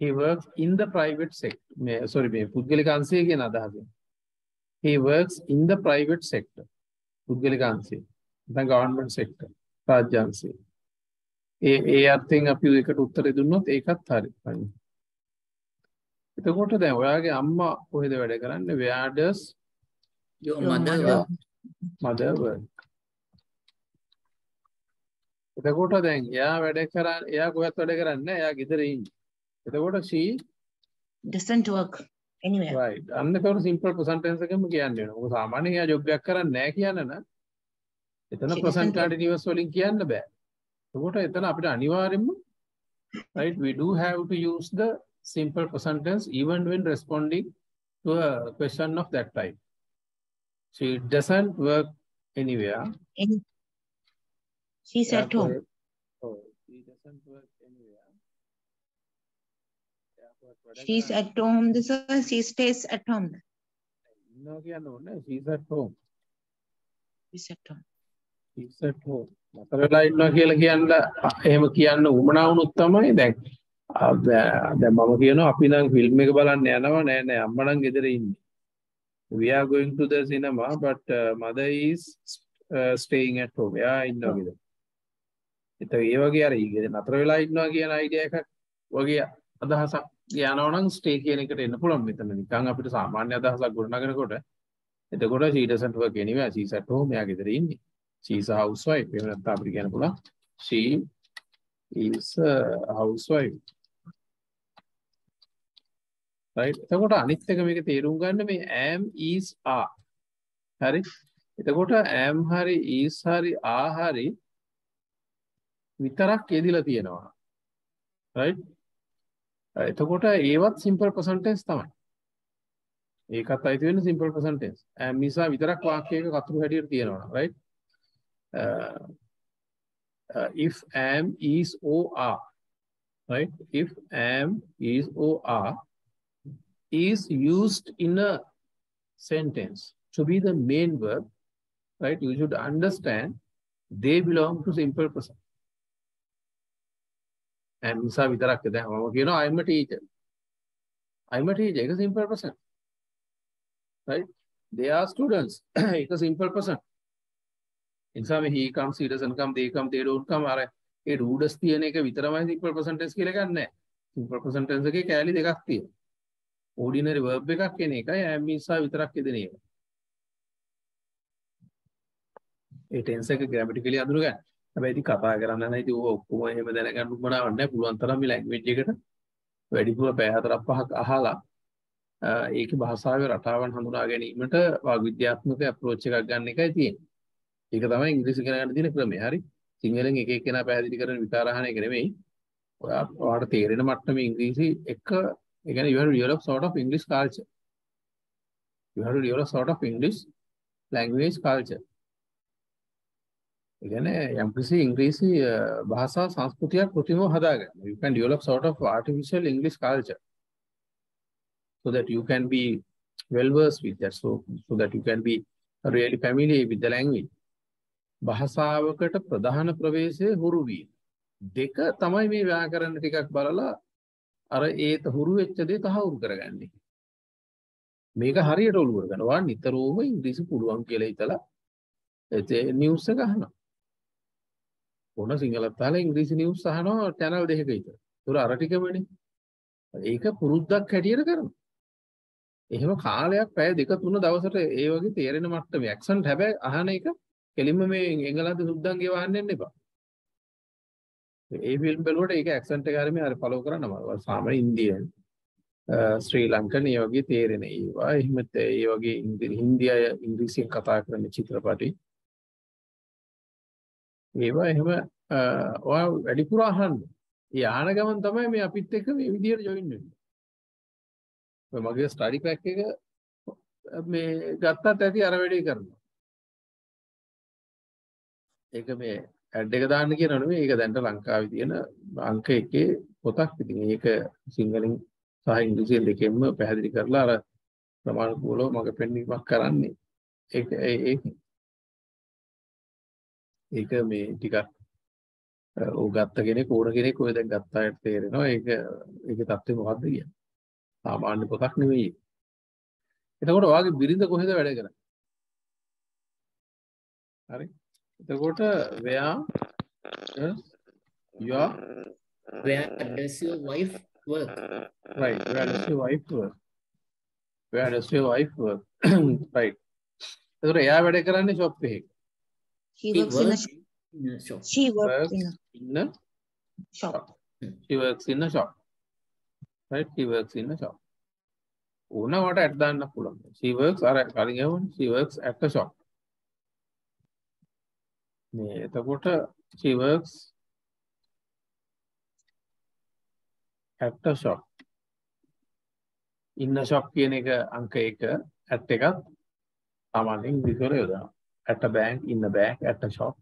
he works in the private sector. මේ පුද්ගලික අංශය කියන අදහසින්. He works in the private sector. පුද්ගලික අංශය. නැත්නම් government sector. රාජ්‍ය අංශය. ඒ අර්ථයෙන් අපි ඒකට උත්තර දුන්නොත් ඒකත් හරි. එතකොට දැන් ඔයාගේ අම්මා කොහෙද වැඩ කරන්නේ? Where does your mother work? එතකොට දැන් එයා වැඩ කරන්නේ එයා කොහෙවත් වැඩ කරන්නේ නැහැ. එයා ගෙදර ඉන්නේ. එතකොට she doesn't work anywhere. right අන්න ඒක සිම්පල් present tense එකෙන්ම කියන්න වෙනවා. මොකද සාමාන්‍යයෙන් එයා ජොබ් එකක් කරන්නේ නැහැ කියන නම් එතන present continuous වලින් කියන්න බෑ. එතකොට එතන අපිට අනිවාර්යෙන්ම right we do have to use the simple present tense even when responding to a question of that type. She doesn't work anywhere. She's at home. Oh, she doesn't work anywhere. She's at home. She stays at home. No, she's at home. She's at home. She's at home. මතර වෙලා ඉන්නවා කියලා කියන්න එහෙම කියන්න උමනා වුණොත් තමයි දැන් දැන් මම කියනවා අපි නම් ෆිල්ම් එක බලන්න යනවා නෑ අම්මා නම් ගෙදර ඉන්නේ. We are going to the cinema but mother is staying at home. එයා ඉන්නවා ගෙදර. ඒත් ඒ වගේ අර ඊගේ නතර වෙලා ඉන්නවා කියන අයිඩියා එකක් වගේ අදහසක් යනවා නම් ස්ටේ කියන එකට එන්න පුළුවන් මෙතන නිකන් අපිට සාමාන්‍ය අදහසක් ගොඩනගනකොට එතකොට she doesn't work anywhere. She's at home. එයා ගෙදර ඉන්නේ. She is a housewife. එහෙම නැත්නම් අපිට කියන්න පුළුවන් she is a housewife. right? එතකොට අනිත් එක මේක තේරුම් ගන්න මේ am is are. හරි? එතකොට am හරි is හරි are හරි විතරක් යෙදිලා තියෙනවා. right? එතකොට ඒවත් simple present tense තමයි. ඒකත් අයිති වෙන්නේ simple present tense. am is are විතරක් වාක්‍යයක කතුරු හැටියට තියෙනවා. right? If am is or are. right? If am is or are is used in a sentence to be the main verb, right? You should understand they belong to simple present. And Misa vitarak you know, I'm a teacher. I'm a teacher. It's a simple present. Right? They are students. It's a simple present. In some way, he comes, he doesn't come, they come, they don't come. Are a rude stiane vitaramai simple present tense kileganne. Simple present tense ke kali dekakti. Ordinary verb එකක් කියන එකයි am is are විතරක් යෙදෙන එක. ඒ tense එක grammatically අඳුර ගන්න. හැබැයි ඉතින් කතා කරන්න නම් ඉතින් ඕක ඔක්කොම එහෙම දැනගන්න උවමනාවක් නැහැ. පුළුවන් තරම් මේ language එකට වැඩිපුර පැය 4-5ක් අහලා ඒකේ භාෂාවේ රටාවන් හඳුනා ගැනීමට වාග්විද්‍යාත්මක approach එකක් ගන්න එකයි තියෙන්නේ. ඒක තමයි ඉංග්‍රීසි ඉගෙන ගන්න තියෙන ක්‍රමය. හරි? සිංහලෙන් එක එක්කෙනා පැහැදිලි කරන විකාරහන එක නෙමෙයි. ඔයාට තේරෙන මට්ටමේ ඉංග්‍රීසි එක again, you have to develop sort of English culture. You have to develop sort of English language culture. Again, English bahasa sanskritya kutimo hadaga. You can develop sort of artificial English culture so that you can be well versed with that. So that you can be really familiar with the language. භාෂාවකට ප්‍රධාන ප්‍රවේශය හුරු වීම. දෙක තමයි මේ ව්‍යාකරණ ටිකක් බලලා අර ඒ හුරු වෙච්ච දේ තහවුරු කරගන්නේ. මේක හරියට ඔලුවට ගන්නවා. නිතරම ඉංග්‍රීසි පුළුවන් කියලා හිතලා ඒ නිවුස් එක අහනවා. ඕන සිංහලත් අහලා ඉංග්‍රීසි නිවුස් අහනවා channel දෙකක විතර. ඒතර අර ටිකමනේ. ඒක පුරුද්දක් හැටියට කරනවා. එහෙම කාලයක් පැය 2-3 දවසට ඒ වගේ තේරෙන මට්ටමේ accent හැබැයි අහන එක කෙලින්ම මේ එංගලන්ත සුද්දන්ගේ වහන්න එන්න එපා. ඒ ෆිල්ම් බලුවට ඒක accent එක හරියම හරි follow කරන්න අමාරුයි. සාමාන්‍ය ඉන්දියන් ශ්‍රී ලංකන් ඒ වගේ තේරෙන ඒවා එහෙම ඒ වගේ හින්දි අය ඉංග්‍රීසියෙන් කතා කරන චිත්‍රපටි ඒවා එහෙම ඔයා වැඩිපුර අහන්න. ඒ ආහන ගමන් තමයි මේ අපිත් එක්ක මේ විදියට ජොයින් වෙන්නේ. මගේ ස්ටඩි පැක් එක මේ ගත්තත් ඇති අර වැඩේ කරනවා. ඒක මේ ඇඩ් එක දාන්න කියනවා නෙමෙයි. ඒක දැන්ට ලංකාවේ තියෙන අංක එකේ පොතක්. ඉතින් ඒක සිංහලෙන් සහ ඉංග්‍රීසියෙන් දෙකෙන්ම පැහැදිලි කරලා අර ප්‍රමාණිකවලව මග පෙන්වීමක් කරන්නේ. ඒක මේ ටිකක් ඔය ගත්ත කෙනෙක් ඕන කෙනෙක් ඔය දැන් ගත්ත අයට තේරෙනවා. ඒකේ தත්ත්වය මොකද්ද කියන්නේ. සාමාන්‍ය පොතක් නෙවෙයි. එතකොට ඔයාගේ බිරිඳ කොහෙද වැඩ කරන්නේ? හරි. එතකොට where does your wife work? Right. Where does your wife work? Where does your wife work? Right. එතකොට එයා වැඩ කරන්නේ shop එකේ. She works in a shop. She works in a shop. She works in a shop. Right? She works in a shop. ඕනවට ad දාන්න පුළුවන්. She works කලින් ගමන් she works at a shop. මේ එතකොට she works at a shop. In a shop කියන එක අංක 1 at එකක් සාමාන්‍යයෙන් ඉංග්‍රීසි වල යොදනවා. At a bank, in a bank, at a shop.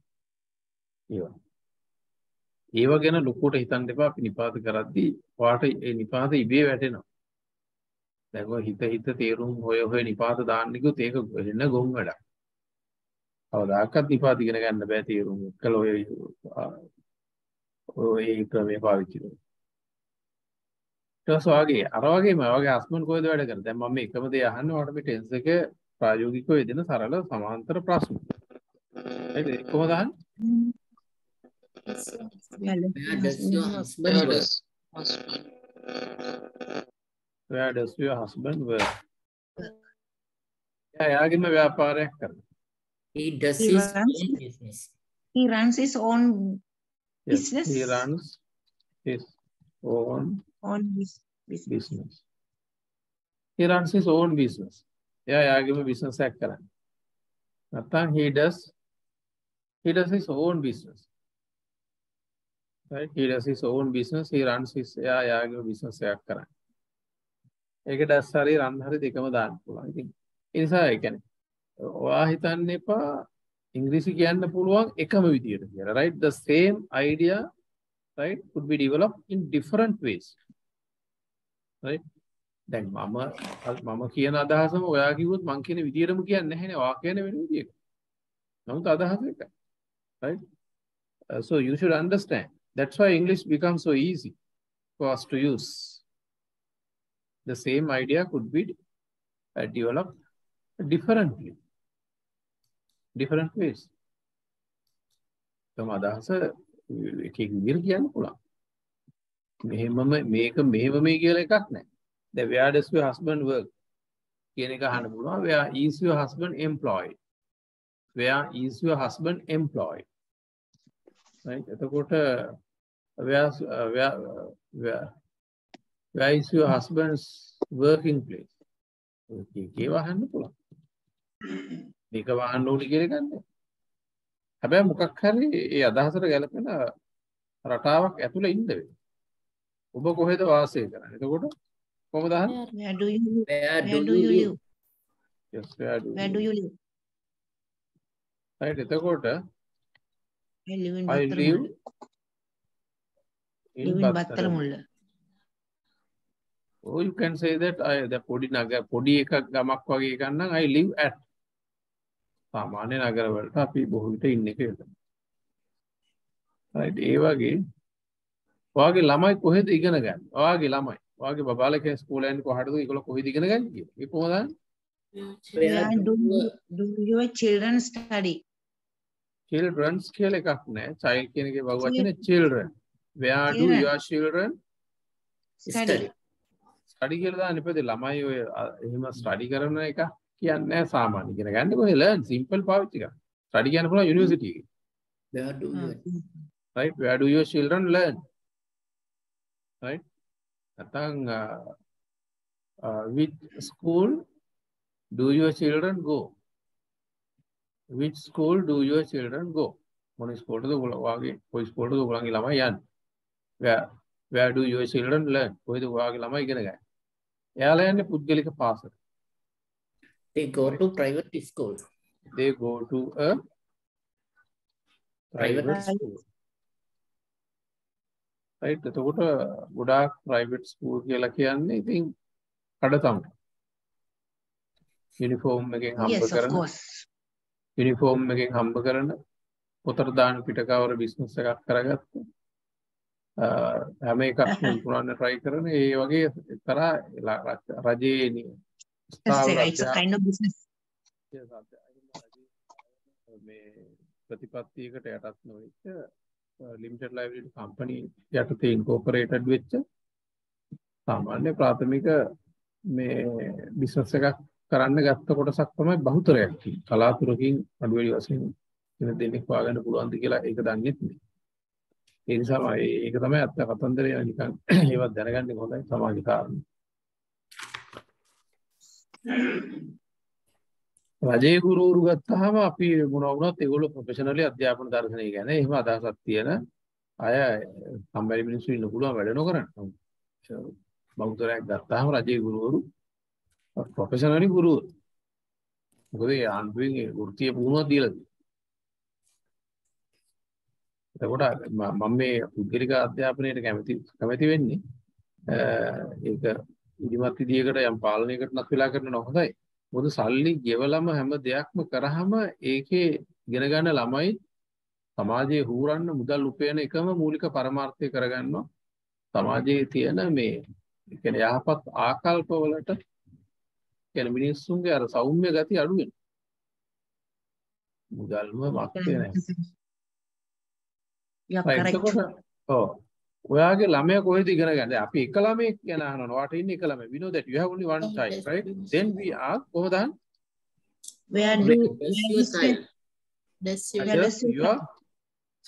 ඒව ගැන ලොකුට හිතන්න එපා. අපි නිපාත කරද්දී ඔයාට ඒ නිපාත ඉබේ වැටෙනවා. දැන් ඔය හිත තේරුම් හොය නිපාත දාන්න කිව්වොත් ඒක වෙන ගොන් වැඩක්. කවදාකවත් නිපාත ඉගෙන ගන්න බෑ තේරුම් කළ ඔය ක්‍රමයේ පාවිච්චි කරලා. ඊට පස්සේ අර වගේම ඔයගේ හස්බන්ඩ් කොහෙද වැඩ කරන්නේ? දැන් මම එකම දේ අහන්නේ ඔයාලට මේ ටෙන්ස් එක ප්‍රායෝගිකව යෙදෙන සරල සමාන්තර ප්‍රශ්න. හරිද? කොහොමද අහන්නේ? Where does your husband work? Where does your husband work? එයාගේම ව්‍යාපාරයක් කරනවා. He does He his runs- own business. He runs his own Yes, business. he runs his own business. business. He runs his own business. එයාගේම business එකක් කරන්නේ. නැත්නම් he does his own business. Right? He does his own business. He runs his එයාගේම business එකක් කරන්නේ. ඒක ඩස් හරි රන් හරි දෙකම දාන්න පුළුවන්. ඉතින් ඒ නිසා ඒ කියන්නේ ඔයා හිතන්න එපා ඉංග්‍රීසි කියන්න පුළුවන් එකම විදියට කියලා. Right? The same idea, right, could be developed in different ways. Right? දැන් මම කියන අදහසම ඔයා කිව්වොත් මං කියන විදියටම කියන්නේ නැහැනේ. ඔයා කියන වෙන විදියකට. නමුත් අදහස එකයි. Right? So you should understand. That's why English becomes so easy for us to use. The same idea could be developed differently. Different ways. තම අදහස එක විදිහට කියන්න පුළුවන්. මේක මෙහෙම කියලා එකක් නැහැ. The where does your husband work? කියන එක අහන්න පුළුවන්. Where is your husband employed? Where is your husband employed? Right? එතකොට where is your husband's working place? ඒකව අහන්න පුළුවන්. මේක වහන්න ඕනේ කියලා ගන්න. හැබැයි මොකක් හරි ඒ අදහසට ගැලපෙන රටාවක් ඇතුළේ ඉන්න වෙනවා. ඔබ කොහෙද වාසය කරන්නේ? එතකොට කොහොමද අහන්නේ? Where do you live? Where Where do you live? Yes, where do you live? Right, එතකොට I live in I live in Battaramulla. Battaramulla. Oh, you can say that the පොඩි එකක් ගමක් වගේ එකක් නම් I live at. සාමාන්‍ය නගර වලට අපි බොහෝ විට ඉන්නේ කියලා. right, ඒ වගේ ඔයාගේ ළමයි කොහෙද ඉගෙන ගන්නේ? ඔයාගේ ළමයි. ඔයාගේ බබාලා කියන ස්කෝලේ යන්නේ කොහටද? ඒගොල්ලෝ කොහෙද ඉගෙන ගන්නේ කියලා. ඒක කොහොමද? Where do your children study? Children's කියලා එකක් නැහැ. child කියන එකේ බහුවචනේ children. Where do your children Study. study කියලා දාන්න ඉපදෙ ළමයි ඔය එහෙම study කරන එක කියන්නේ නැහැ සාමාන්‍ය ඉගෙන ගන්න කොහේ learn simple පාවිච්චි කරා. study කියන්න පුළුවන් university එකේ. Where do you right? Where do your children learn? Right? නැත්නම් which school do your children go? Which school do your children go? මොන ස්කෝලටද ඔයාගේ කොයි ස්කෝලටද ඔයාගේ ළමයි යන්නේ? Where do your children learn? කොහෙද ඔයාගේ ළමයි ඉගෙන ගන්නේ? එයාලා යන්නේ පුද්ගලික පාසල. They go to private school. They go to a private school. Right? එතකොට ගොඩාක් private school කියලා කියන්නේ ඉතින් කඩතම. යුනිෆෝම් එකෙන් හම්බ Yes, of කරන course. යුනිෆෝම් එකෙන් හම්බ කරන පොතට දාන පිටකවර බිස්නස් එකක් කරගත්ත. හැම එකක්ම පුරන්න try කරන ඒ වගේ තරහ රජයේ It's a kind of business. මේ ප්‍රතිපත්තියකට යටත් නොවෙච්ච limited liability company යටතේ incorporated වෙච්ච සාමාන්‍ය ප්‍රාථමික මේ business එකක් කරන්න ගත්ත කොටසක් තමයි බහුතරයක් තියෙන්නේ. කලාතුරකින් අඩු වැඩි වශයෙන් වෙන දෙයක් හොයාගන්න පුළුවන්ද කියලා ඒක දන්නේ නැහැ. ඒ නිසා ඒක තමයි අත්ත කතන්දරය නිකන් ඒවත් දැනගන්න හොඳයි සමාජ කාරණා. රජයේ ගුරුවරු ගත්තාම අපි මොනවා වුණත් ඒගොල්ලෝ ප්‍රොෆෙෂනලි අධ්‍යාපන දර්ශනය ගැන එහෙම අදහසක් තියෙන අය සම්බැරි මිනිස්සු ඉන්න පුළුවන් වැඩ නොකරන. බෞද්ධරයක් ගත්තාම රජයේ ගුරුවරු ප්‍රොෆෙෂනලි ගුරුවරු. මොකද ඒ ආණ්ඩුවෙන් ඒ වෘත්තීය පුහුණුවක් දීලා තියෙනවා. එතකොට මම මේ පුද්ගලික අධ්‍යාපනයට කැමති වෙන්නේ ඒක ඉදිමත් විදියකට යම් පාලනයකට නත් වෙලා කරන්න හොඳයි. මොකද සල්ලි ගෙවලම හැම දෙයක්ම කරාම ඒකේ ඉගෙන ගන්න ළමයි සමාජයේ හූරන්න මුදල් උපයන එකම මූලික පරමාර්ථය කරගන්නවා. සමාජයේ තියෙන මේ ඒ කියන්නේ යහපත් ආකල්ප වලට කියන්නේ මිනිස්සුන්ගේ අර සෞම්‍ය ගතිය අඩු වෙනවා. මුදල්ම වක්තේ නැහැ. Yeah, correct. ඔව්. ඔයාගේ ළමයා කොහෙද ඉගෙන ගන්නේ? අපි එක ළමයෙක් ගැන අහනවා. ඔයාට ඉන්නේ එක ළමයා. We know that you have only one child, right? Then we ask කොහොමද? Where do Does you your stay? child? Does your Where Does does your your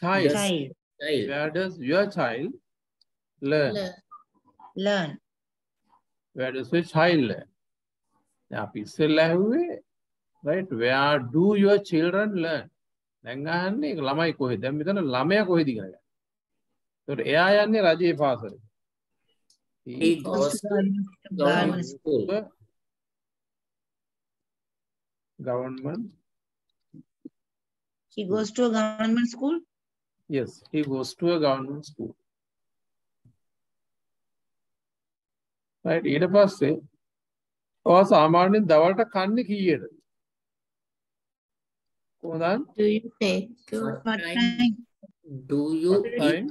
child, child child where does your child learn? learn? Where does your child learn? දැන් අපි ඉස්සෙල්ලා ඇහුවේ right, where do your children learn? දැන් අහන්නේ ළමයි කොහෙද? දැන් මෙතන ළමයා කොහෙද ඉගෙන ගන්නේ? ඒකට එයා යන්නේ රජයේ පාසලට. he goes to government school. Government. He goes to a government school. Yes, he goes to a government school. Right, ඊට පස්සේ ඔයා සාමාන්‍යයෙන් දවල්ට කන්නේ කීයද? කොහොමද? Do you take What time? Do you What eat? time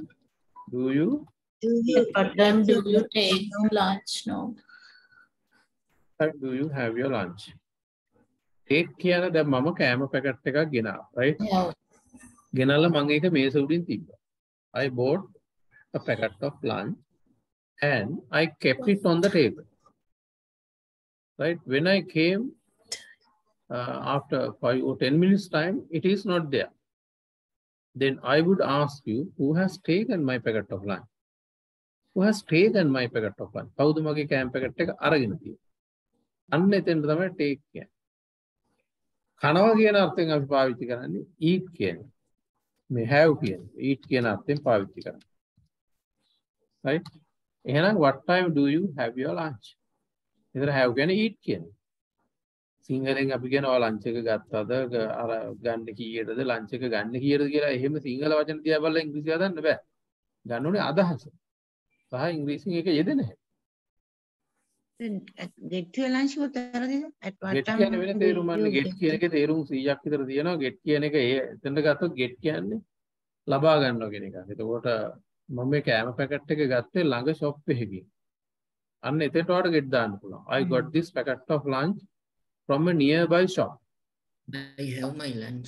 do you what time do you take lunch? No. do you have your lunch? Take කියන දැන් මම කෑම පැකට් එකක් ගෙනාවා, right? Yeah. ගෙනල්ලා මම ඒක මේස උඩින් තිබ්බා. I bought a packet of lunch and I kept it on the table. Right? When I came after 5 or 10 minutes time, it is not there. Then I would ask you, who has taken my packet of lunch? Who has taken my packet of lunch? කවුද මගේ කෑම packet එක අරගෙන තියෙන්නේ? අන්න එතෙන්ට තමයි take කියන්නේ. කනවා කියන අර්ථයෙන් අපි පාවිච්චි කරන්නේ eat කියන්නේ. මේ have කියන්නේ eat කියන අර්ථයෙන් පාවිච්චි කරන්නේ. Right? එහෙනම් what time do you have your lunch? එතන have කියන්නේ eat කියන්නේ. සිංහලෙන් අපි කියනවා ලන්ච් එක ගත්තද අර ගන්න කීයටද ලන්ච් එක ගන්න කීයටද කියලා එහෙම සිංහල වචන තියා බලලා ඉංග්‍රීසි හදන්න බෑ. ගන්න ඕනේ අදහස. සහ ඉංග්‍රීසියෙන් ඒක යෙදෙන හැටි. Then get to your lunch what at what get time? කියන්නේ වෙන තේරුම ගන්න get කියන එකේ තේරුම් 100ක් විතර තියෙනවා. get කියන එක එතනට ගත්තොත් get කියන්නේ ලබා ගන්නවා කියන එක. එතකොට මම මේ කෑම පැකට් එක ගත්තේ ළඟ shop එකකින්. අන්න එතනට ඔයාලට get දාන්න පුළුවන්. I got this packet of lunch from a nearby shop. I have my lunch.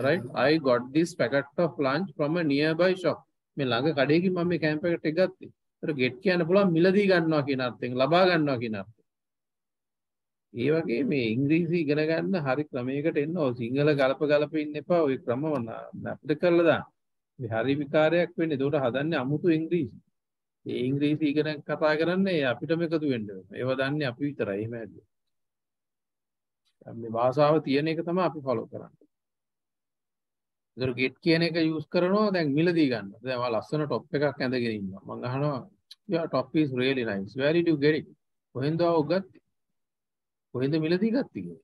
Right? I got this packet of lunch from a nearby shop. මේ ළඟ කඩේකින් මම මේ කෑම පැකට් එක ගත්තේ. ඒතර get කියන්න පුළුවන් මිලදී ගන්නවා කියන අර්ථයෙන් ලබා ගන්නවා කියන අර්ථයෙන්. ඒ වගේ මේ ඉංග්‍රීසි ඉගෙන ගන්න හරි ක්‍රමයකට එන්න ඕන. සිංහල ගලප ඉන්න එපා. ওই ක්‍රම අපිට කරලා දාන්න. මේ හරි විකාරයක් වෙන්නේ. ඒකට හදන්නේ අමුතු ඉංග්‍රීසි. ඒ ඉංග්‍රීසි ඉගෙන කතා කරන්නේ අපිටම එකතු වෙන්න වෙනවා. ඒව දන්නේ අපි විතරයි. එහෙම ඇද්ද? මේ භාෂාව තියෙන එක තමයි අපි ෆලෝ කරන්නේ. ඒතර get කියන එක යූස් කරනවා දැන් මිලදී ගන්න. දැන් ඔයා ලස්සන টොප් එකක් ඇඳගෙන ඉන්නවා. මම අහනවා your top is really nice. Where did you get it? කොහෙන්ද ඔය ගත්තේ? කොහෙන්ද මිලදී ගත්තේ කියලා.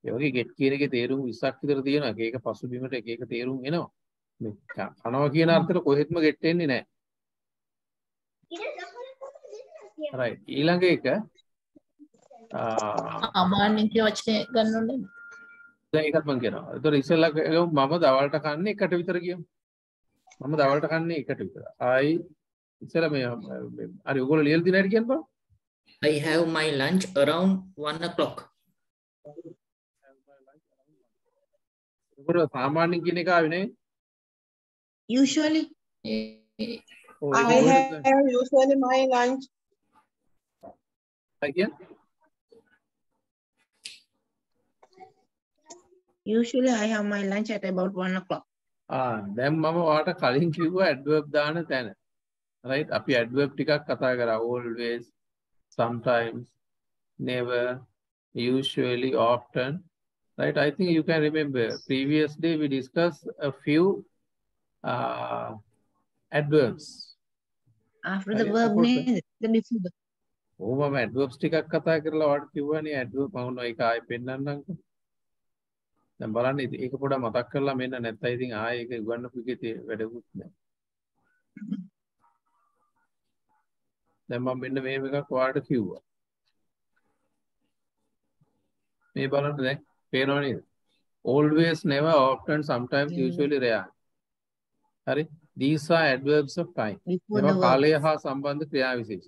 ඒ වගේ get කියන එකේ තේරුම් 20ක් විතර තියෙනවා. එක එක පසුබිමට එක එක තේරුම් එනවා. මේ කනවා කියන අර්ථයට කොහෙත්ම get එන්නේ නැහැ. right. ඊළඟ එක අමාන්‍යක වචනේ ගන්න ඕනේ. දැන් ඒකත් මම කියනවා. ඒතර ඉස්සෙල්ලා මම දවල්ට කන්නේ එකට විතර කියමු. මම දවල්ට කන්නේ එකට විතර. ඉස්සෙල්ලා මේ හරි ඔයගොල්ලෝ ලියලා දින හැටි කියන්න බලන්න. I have my lunch around 1 o'clock. ඔයගොල්ලෝ සාමාන්‍යයෙන් කියන එක ආවේ නේ? Usually. I have usually my lunch. Again? Usually I have my lunch at about 1 o'clock. දැන් මම ඔයාලට කලින් කිව්වා adverb දාන තැන. right? අපි adverb ටිකක් කතා කරා. always, sometimes, never, usually, often. Right? I think you can remember previous day we discussed a few adverbs. After the verb name, the before the. මම adverbs ටිකක් කතා කරලා ඔයාලට කිව්වනේ adverb මම ඒක ආයෙ පෙන්නන්නම්කෝ. දැන් බලන්න ඒක පොඩ්ඩක් මතක් කරලා මෙන්න නැත්නම් ඉතින් ආයෙ ඒක උගන්නපු එකේ වැඩකුත් නැහැ. දැන් මම මෙන්න මේව එකක් ඔයාලට කිව්වා. මේ බලන්න දැන් පේනව නේද? always, never, often, sometimes, usually, rare. හරි? These are adverbs of time. Before ඒවා the කාලය verb. හා සම්බන්ධ ක්‍රියා විශේෂ.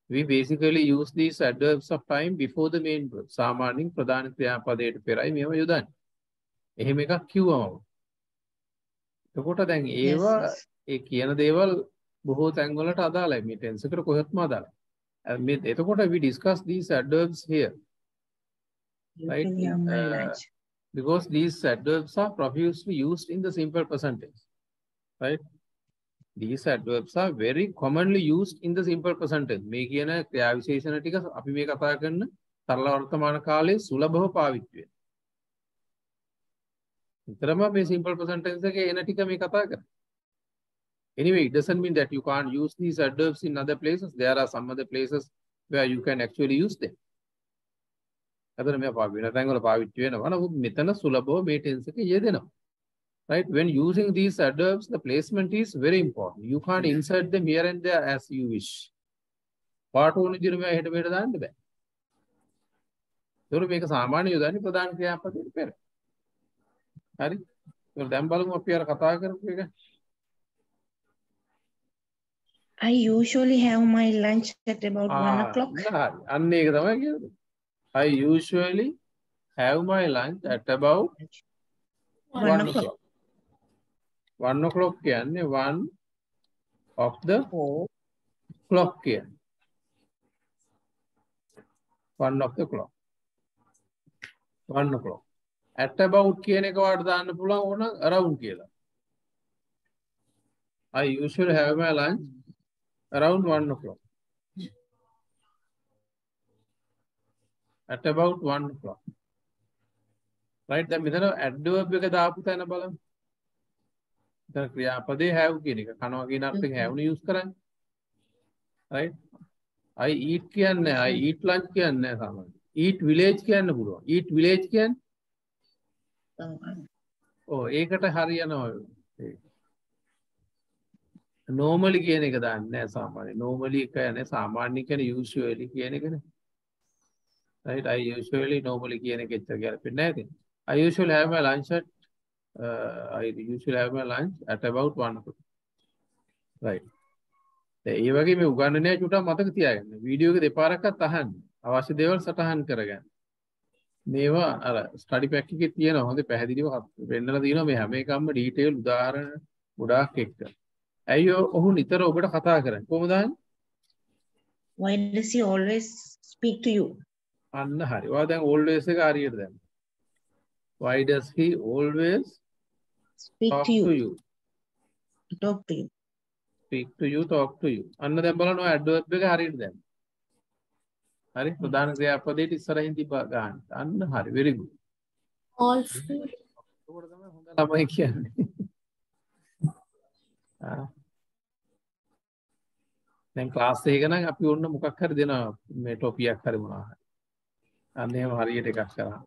We basically use these adverbs of time before the main verb. සාමාන්‍යයෙන් ප්‍රධාන ක්‍රියාපදයට පෙරයි මේව යොදන්නේ. එහෙම එකක් කිව්වම. එතකොට දැන් ඒවා ඒ කියන දේවල් බොහෝ තැන්වලට අදාළයි. මේ ටෙන්ස් එකට කොහෙත්ම අදාළයි. එතකොට we discuss these adverbs here. Right? Because these adverbs are profusely used in the simple present tense. Right? These adverbs are very commonly used in the simple present tense. මේ කියන ක්‍රියා විශේෂණ ටික අපි මේ කතා කරන සරල වර්තමාන කාලයේ සුලභව පාවිච්චි වෙනවා. විතරම මේ simple present tense එකේ එන ටික මේ කතා කරන්නේ. Anyway, it doesn't mean that you can't use these adverbs in other places. There are some other places where you can actually use them. අතන මේ වෙන තැන්වල පාවිච්චි වෙනවා. නමුත් මෙතන සුලභව මේ tense එකේ යෙදෙනවා. Right? When using these adverbs, the placement is very important. You can't insert them here and there as you wish. පාට ඕන විදිහට මේ හෙට මෙහෙට දාන්න බෑ. ඒතකොට මේක සාමාන්‍ය යොදන්නේ ප්‍රධාන ක්‍රියාපදයට පෙර. හරි? ඒක දැන් බලමු අපි අර කතා කරපු එක. I usually have my lunch at about 1 o'clock. හරි. අන්න ඒක තමයි කියන්නේ. I usually have my lunch at about 1 o'clock. 1 o'clock කියන්නේ 1 of the clock කියන්නේ. 1 of the clock. 1 o'clock. At about කියන එක වාට දාන්න පුළුවන් ඕන around කියලා. I usually have my lunch around 1 o'clock. At about 1 o'clock. Right? දැන් මෙතන adverb එක දාපු තැන බලමු. දැන් ක්‍රියාපදේ have කියන එක කනවා කියන අර්ථයෙන් have නේ use කරන්නේ. Right? I eat කියන්නේ I eat lunch කියන්නේ නැහැ සාමාන්‍යයෙන්. Eat village කියන්න පුළුවන්. Eat village කියන්නේ ඒකට හරියනවා. normally කියන එක දාන්නේ නැහැ සාමාන්‍යයෙන්. normally කියන්නේ සාමාන්‍ය කියන්නේ usually කියන එකනේ. Right? I usually normally කියන එක එච්චර ගැලපෙන්නේ නැහැ ඉතින්. I usually have my lunch at about 1 o'clock. Right. ඒ වගේ මේ උගන්වන්නේ චුට්ටක් මතක තියාගන්න. වීඩියෝ එක දෙපාරක්වත් අහන්න. අවශ්‍ය දේවල් සටහන් කරගන්න. මේවා අර ස්ටඩි පැක් එකේ තියෙනවා. හොඳ පැහැදිලිව වෙන්නලා තියෙනවා මේ හැම එකක්ම ඩීටේල් උදාහරණ ගොඩාක් එක්ක. ඇයි ඔහු නිතර ඔබට කතා කරන්නේ? කොහොමද අහන්නේ? Why does he always speak to you? අන්න හරි. ඔයා දැන් always එක හරියට දැන්. Why does he always speak talk to you? Talk to you. Speak to you, talk to you. අන්න දැන් බලන්න ඔය adverb එක හරියට දැන්. හරි ප්‍රධාන ක්‍රියාපදයට ඉස්සරහින් තිබ්බා ගන්න. අන්න හරි. very good. All food. ඒකට තමයි හොඳ ළමයි කියන්නේ. දැන් ක්ලාස් එකක නම් අපි ඕන්න මොකක් හරි දෙනවා මේ ටොපියක් හරි මොනවා හරි. අන්න එහෙම හරියට එකක් කරා.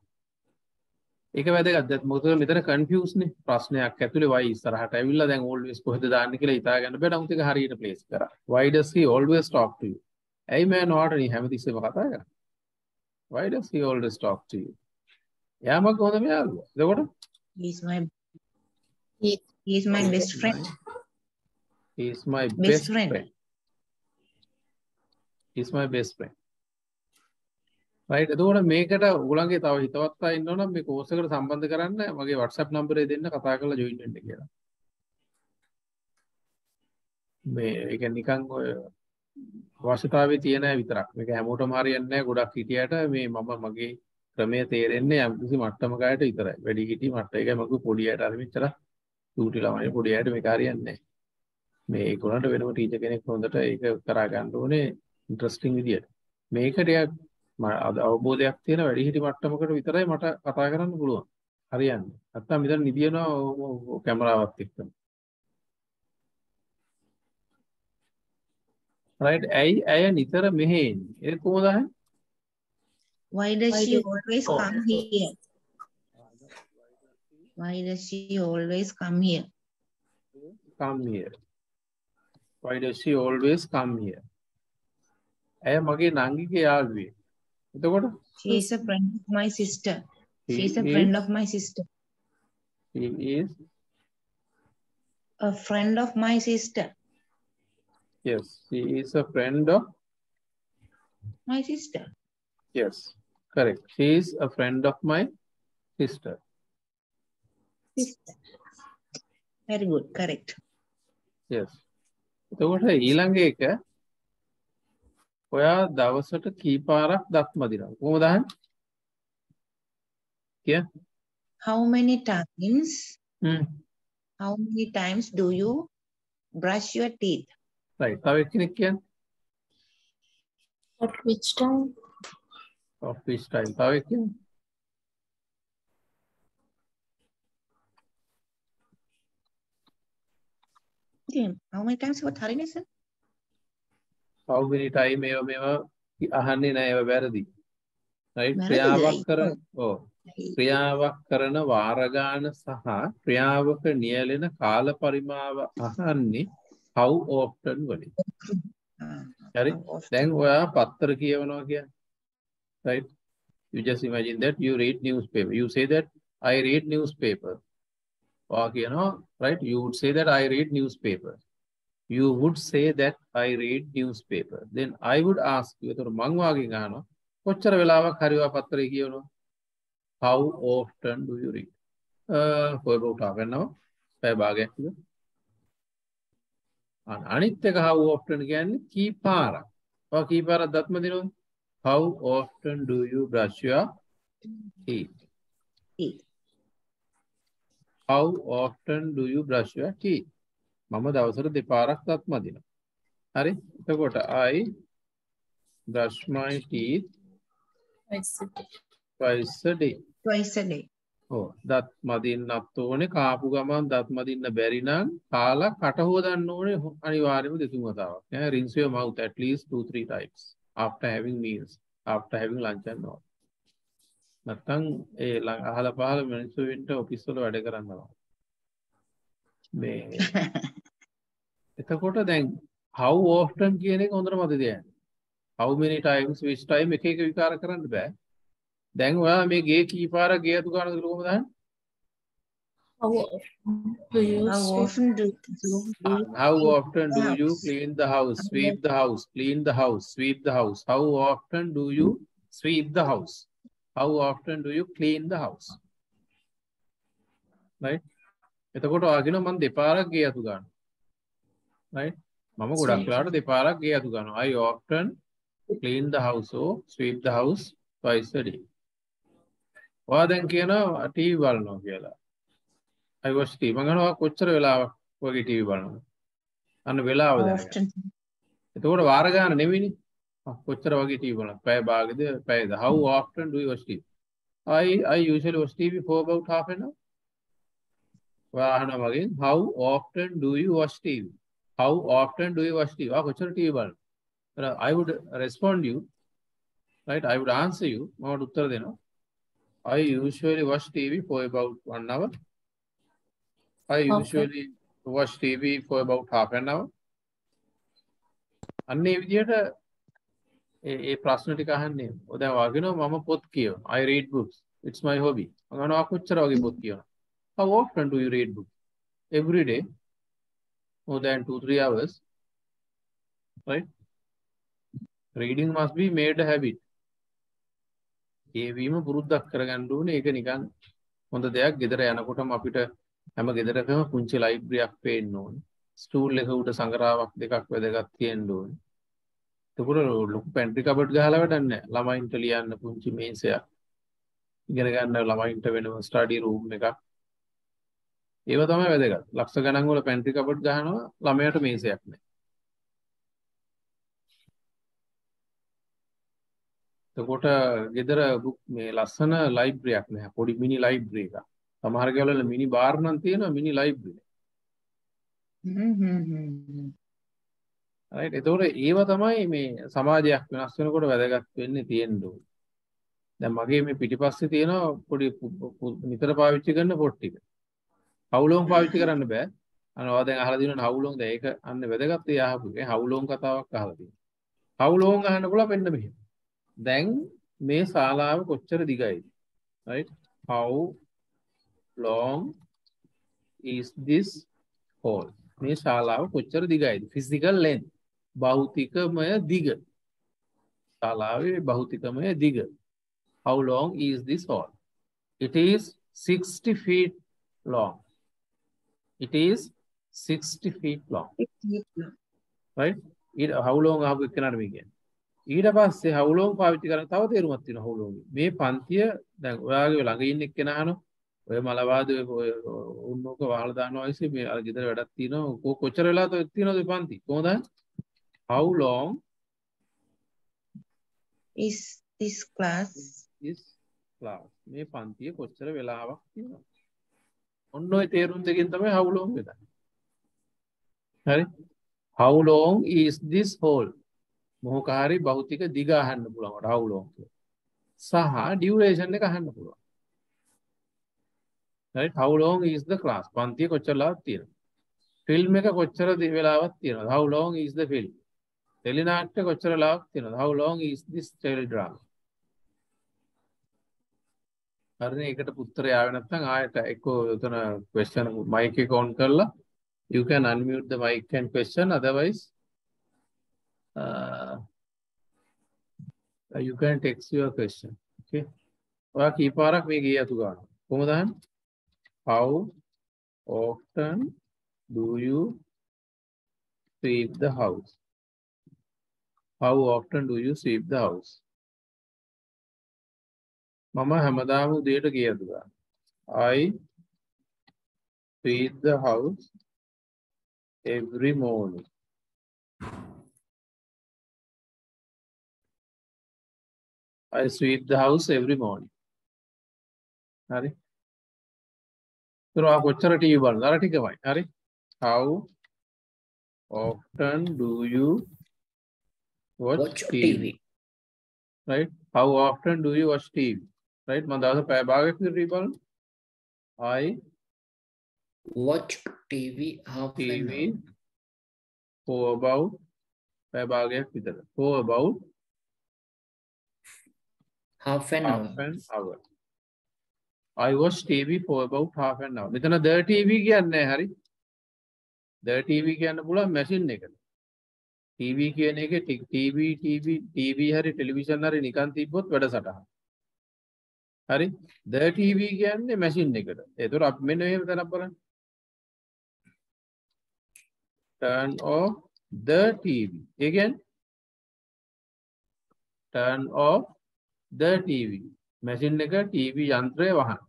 ඒක වැදගත්. මොකද මෙතන කන්ෆියුස් නේ. ප්‍රශ්නයක් ඇතුලේ why ඉස්සරහට ඇවිල්ලා දැන් always කොහෙද දාන්නේ කියලා හිතා ගන්න බෑ. නමුත් ඒක හරියට ප්ලේස් කරා. Why does he always talk to you? ඇයි මම නෝටනි හැමතිස්සෙම කතා කරන්නේ? Why does he always talk to you? එයා මගේ හොඳම යාළුවා. එතකොට He is my best friend. He is my best friend. He is my best friend. Right? එතකොට මේකට ඔයගොල්ලන්ගේ තව හිතවත් අය ඉන්නවනම් මේ කෝස් එකට සම්බන්ධ කරන්න මගේ WhatsApp නම්බරය දෙන්න කතා කරලා join වෙන්න කියලා. මේ ඒක නිකන් ඔය අවශ්‍යතාවයේ තියෙන අය විතරක්. මේක හැමෝටම හරියන්නේ නැහැ. ගොඩක් හිටියට මේ මගේ ක්‍රමයේ තේරෙන්නේ යම් කිසි මට්ටමකට විතරයි. වැඩි හිටි මට්ටමක මගේ පොඩි අයට අර මෙච්චර චූටි ළමයි පොඩි අයට මේක හරියන්නේ නැහැ. මේ ඒගොල්ලන්ට වෙනම ටීචර් කෙනෙක් හොඳට ඒක කරා ගන්න ඕනේ ඉන්ටරෙස්ටිං විදියට. මේක ටිකක් අවබෝධයක් තියෙන වැඩි හිටි මට්ටමකට විතරයි මට කතා කරන්න පුළුවන්. හරියන්නේ. නැත්තම් මෙතන නිදිනවා කැමරාවත් එක්ක. Right? ඇය නිතර මෙහෙ එන්නේ. ඒක කොහොමද අහන්නේ? Why does she always come here? Why does she always come here? Come here. Why does she always come here? ඇය මගේ නංගිගේ යාළුවෙක්. එතකොට she is a friend of my sister. She is a friend of my sister. She is a friend of my sister. Yes, she is a friend of My sister. Yes, correct. She is a friend of my sister. Sister. Very good. Correct. Yes. එතකොට ඊළඟ එක ඔයා දවසට කීපාරක් දත් මදිනවා. කොහොමද අහන්නේ? කිය. How many times? Hmm. How many times do you brush your teeth? Right. තව එක්කෙනෙක් කියන්නේ. At which time? Of which time? තව එක්කෙනෙක්. How many times what Harini sir? How many time මේවා අහන්නේ නැහැ ඒවා වැරදි. Right? වැරදිද? ක්‍රියාවක් කරන ක්‍රියාවක් කරන වාර ගාන සහ ක්‍රියාවක නියැලෙන කාල පරිමාව අහන්නේ how often වලින්. හරි? දැන් ඔයා පත්තර කියවනවා කියන්නේ. Right? You just imagine that you read newspaper. You say that I read newspaper. Or you know, right? You would say that I read newspaper. You would say that I read newspaper. Then I would ask you, මං වාගේ ගහනවා කොච්චර වෙලාවක් හරි ඔයා පත්තරේ කියවනවා? How often do you read? For about half an hour. පැය භාගයක් විතර. අනිත් එක how often කියන්නේ කී පාරක්. ඔය කී පාරක් දත්ම දිනවද? How often do you brush your teeth? How often do you brush your teeth? මම දවසට දෙපාරක් දත් මදිනවා. හරි? එතකොට I brush my teeth twice a day. Twice a day. ඔව්. දත් මදින්නත් ඕනේ. කාපු ගමන් දත් මදින්න බැරි නම් කාලා කට හොදන්න ඕනේ අනිවාර්යයෙන්ම දෙතුන් වතාවක්. Rinse your mouth at least 2-3 times after having meals, after having lunch and all. නැත්තම් ඒ අහල පහල මිනිස්සු වෙන්න ඔෆිස් වල වැඩ කරනවා. මේ එතකොට දැන් how often කියන එක හොඳට මතක තියාගන්න. How many times, which time එක එක විකාර කරන්න බෑ. දැන් ඔයා මේ ගේ කීපාරක් ගේ අතු ගන්නද කියලා කොහොමද අහන්නේ? How often do you How sweep? often do How often do you clean the house, sweep the house, clean the house, sweep the house? How often do you sweep the house? How often do you clean the house? Right? එතකොට ඔයා කියනවා මම දෙපාරක් ගේ අතු ගන්නවා. Right? මම ගොඩක් වෙලාවට දෙපාරක් ගේ අතු ගන්නවා. I often clean the house or sweep the house twice a day. ඔයා දැන් කියනවා ටීවී බලනවා කියලා. I watch TV. මම කියනවා කොච්චර වෙලාවක් වගේ ටීවී බලනවද? අන්න වෙලාව දැනගන්න. එතකොට වාර ගන්න නෙවෙයිනේ. කොච්චර වගේ ටීවී බලනවද? පැය භාගෙද පැයද? How often do you watch TV? I usually watch TV for about half an hour. ඔයා අහනවා මගෙන් how often do you watch TV? How often do you watch TV? ඔයා කොච්චර TV බලනවද? I would respond you, right? I would answer you. මම උත්තර දෙනවා. I usually watch TV for about 1 hour. I usually watch TV for about half an hour. අන්නේ විදියට ඒ ප්‍රශ්න ටික අහන්නේ. ඔය දැන් වාගෙනවා මම පොත් කියවනවා. I read books. It's my hobby. මම අහනවා කොච්චර වගේ පොත් කියවනවා? How often do you read books? Every day. More than 2-3 hours. Right? Reading must be made a habit. ඒවීම පුරුද්දක් කරගන්න ඕනේ. ඒක නිකන් හොඳ දෙයක්. ගෙදර යනකොටම අපිට හැම ගෙදරකම පුංචි ලයිබ්‍රරියක් පේන්න ඕනේ. ස්ටූල් එක උඩ සංගරාවක් දෙකක් වැදගත් තියෙන්න ඕනේ. එතකොට ලොකු පැන්ට්‍රි කබඩ් ගහලා වැඩක් නැහැ. ළමයින්ට ලියන්න පුංචි මේසයක්. ඉගෙන ගන්න ළමයින්ට වෙනම ස්ටඩි රූම් එකක්. ඒව තමයි වැදගත්. ලක්ෂ ගණන් වල පැන්ට්‍රි කබඩ් ගහනවා ළමයාට මේසයක් නැහැ. එතකොට ගෙදර මේ ලස්සන ලයිබ්‍රරියක් නැහැ. පොඩි මිනි ලයිබ්‍රරි එකක්. සමහර ගෙවල මිනි බාර් නම් තියෙනවා මිනි ලයිබ්‍රරි. right? එතකොට ඒව තමයි මේ සමාජයක් වෙනස් වෙනකොට වැදගත් වෙන්නේ තියෙන්න ඕනේ. දැන් මගේ මේ පිටිපස්සේ තියෙනවා පොඩි නිතර පාවිච්චි කරන පොත් ටික. හවුලෝන් පාවිච්චි කරන්න බෑ. අනවා දැන් අහලා දිනන හවුලෝන් දැන් ඒක අන්න වැදගත් ඒ අහපු එක. හවුලෝන් කතාවක් අහලා තියෙනවා. හවුලෝන් අහන්න පුළුවන් මෙන්න මෙහෙම. දැන් මේ ශාලාව කොච්චර දිගයිද? right? How long is this hall? මේ ශාලාව කොච්චර දිගයිද? Physical length. භෞතිකමය දිග. ශාලාවේ භෞතිකමය දිග. How long is this hall? It is 60 feet long. It is 60 feet long. Right? How long are we going to ඊට පස්සේ how long පාවිච්චි කරන තව තේරුමක් තියෙනවා how long. මේ පන්තිය දැන් ඔයාගේ ළඟ ඉන්න එක්කෙනා අහනවා ඔය මලවාද ඔය උන්නෝක වහලා දානවා ඉතින් මේ අර ගෙදර වැඩක් තියෙනවා කොච්චර වෙලා තියෙනවද මේ පන්ති කොහොමද how long is this class මේ පන්තිය කොච්චර වෙලාවක් තියෙනවද ඔන්න ඔය තේරුම් දෙකෙන් තමයි how long වෙන්නේ හරි how long is this hall මොහොකාරී භෞතික දිග අහන්න පුළුවන් how long සහ duration එක අහන්න පුළුවන් right how long is the class පන්තිය කොච්චර වෙලාවක් තියෙනවද ෆිල්ම් එක කොච්චර වෙලාවක් තියෙනවද how long is the film ටෙලිනාට්‍ය කොච්චර වෙලාවක් තියෙනවද how long is this teledrama හරිනේ ඒකට උත්තරය ආවේ නැත්නම් ආයෙත් එක්කෝ උතන question mic එක on කරලා you can unmute the mic and question otherwise you can text your question okay ඔයා කීපාරක් මේ ගියේ අතු ගන්න කොහොමද අහන්නේ how often do you sweep the house how often do you sweep the house මම හැමදාම උදේට ගියේ අතු ගන්න I sweep the house every morning I sweep the house every morning. Hari. So, आप कोच्चर टीवी बंद करा ठीक है भाई. Hari. How often do you watch TV? Right. How often do you watch TV? Right. मंदासा पै बागे फिर टीवी बंद. I watch TV half TV for about पै बागे किधर? For about half an hour. I watch TV for about half an hour. මෙතන the TV කියන්නේ හරි. the TV කියන්න පුළුවන් මැෂින් එකට. TV කියන එකේ TV හරි ටෙලිවිෂන් හරි නිකන් තිබ්බොත් වැඩසටහන. හරි. the TV කියන්නේ මැෂින් එකට. ඒතර අපි මෙන්න මෙහෙම තැනක් බලන්න. turn off the TV. ඒ කියන්නේ turn off the TV. Machine එක TV යන්ත්‍රය වහන්න.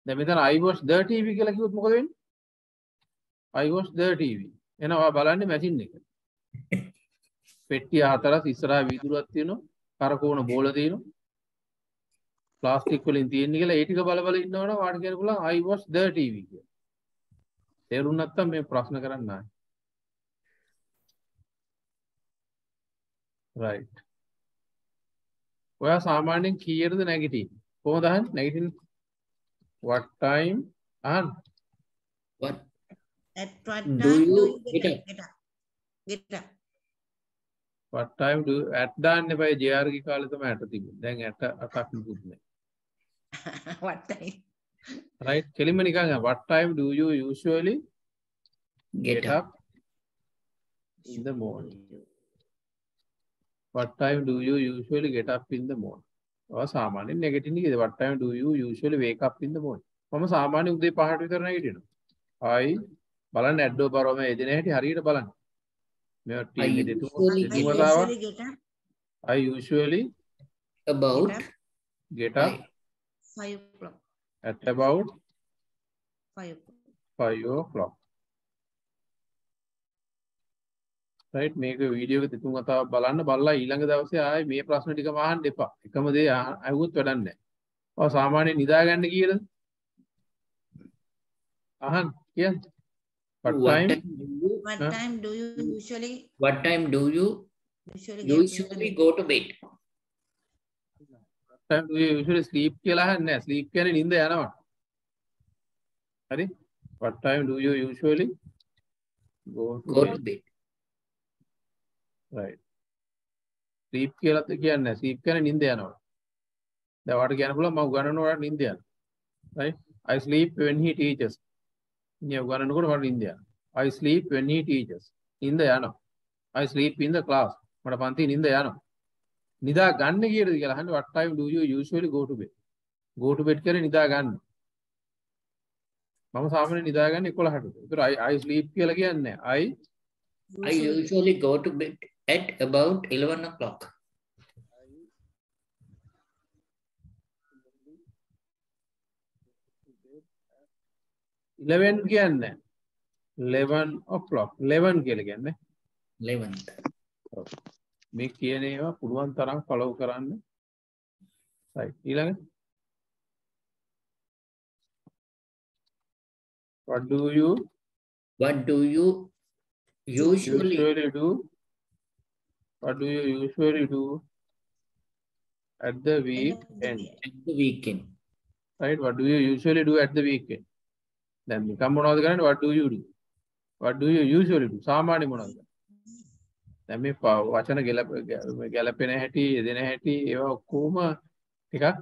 දැන් මෙතන I watch the TV කියලා කිව්වොත් මොකද වෙන්නේ? I watch the TV. එහෙනම් ඔයා බලන්නේ මැෂින් එක. පෙට්ටිය හතරක් ඉස්සරහා වීදුරුවක් තියෙනවා. කරකෝන බෝල තියෙනවා. ප්ලාස්ටික් වලින් තියෙන කියලා ඒ ටික බල බල ඉන්නවනම් වාට කියන්න පුළුවන් I watch the TV කියලා. තේරුම් නැත්තම් මේ ප්‍රශ්න කරන්න ආයි. right. ඔයා සාමාන්‍යයෙන් කීයටද නැගිටින්නේ? කොහොමද අහන්නේ? නැගිටින්නේ? What time? අහන්න. What? At what Do time you do you get up? get up? What time do you at දාන්න එපා. JR ගේ කාලේ තමයි 8 තිබුණේ. දැන් 8ක් නුකුත් නැහැ. What time? right. කෙලින්ම නිකන් what time do you usually get up in the morning? What time do you usually get up in the morning? ඔයා සාමාන්‍යයෙන් නෙගටිව් නේද? What time do you usually wake up in the morning? මම සාමාන්‍යයෙන් උදේ 5ට විතර නැගිටිනවා. I බලන්න ඇඩ්ඩෝ බරෝම එදින හැටි හරියට බලන්න. මේවා ටීවී එකේ I usually about get up 5 o'clock. at about 5 o'clock. 5 o'clock. right මේක වීඩියෝ එක දෙතුන් වතාවක් බලන්න බලලා ඊළඟ දවසේ ආයේ මේ ප්‍රශ්න ටිකම අහන්න එපා. එකම දේ අහුවොත් වැඩක් නැහැ. ඔය සාමාන්‍යයෙන් නිදාගන්න කීයද? අහන්න කියන්න. What time do you usually what time do you usually go to bed? What time do you usually sleep කියලා අහන්නේ නැහැ. sleep කියන්නේ නිින්ද යනවා. හරි? What time do you usually go to bed? right. sleep කියලා කියන්නේ නැහැ. sleep කියන්නේ නිින්ද යනවා. දැන් ඔයාලට කියන්න පුළුවන් මම උගන්වනකොට නිින්ද යනවා. right. I sleep when he teaches. ඉන්නේ උගන්වනකොට මට නිින්ද යනවා. I sleep when he teaches. නිින්ද යනවා. I sleep in the class. මට පන්ති නිින්ද යනවා. නිදා ගන්න කීයද කියලා අහන්නේ what time do you usually go to bed? Go to bed කියන්නේ නිදා ගන්න. මම සාමාන්‍යයෙන් නිදා ගන්න 11ට. ඒතර I sleep කියලා කියන්නේ I usually go to bed at about 11 o'clock. 11 කියන්නේ 11 o'clock 11 කියලා කියන්නේ 11th. මේ කියන ඒවා පුළුවන් තරම් follow කරන්න. right ඊළඟ what do you usually do what do you usually do at the weekend? At the weekend. right what do you usually do at the weekend? දැන් නිකම් මොනවද කරන්නේ what do you do? what do you usually do? සාමාන්‍ය මොනවද? දැන් මේ වචන ගැලපෙන හැටි යෙදෙන හැටි ඒවා ඔක්කොම ටිකක්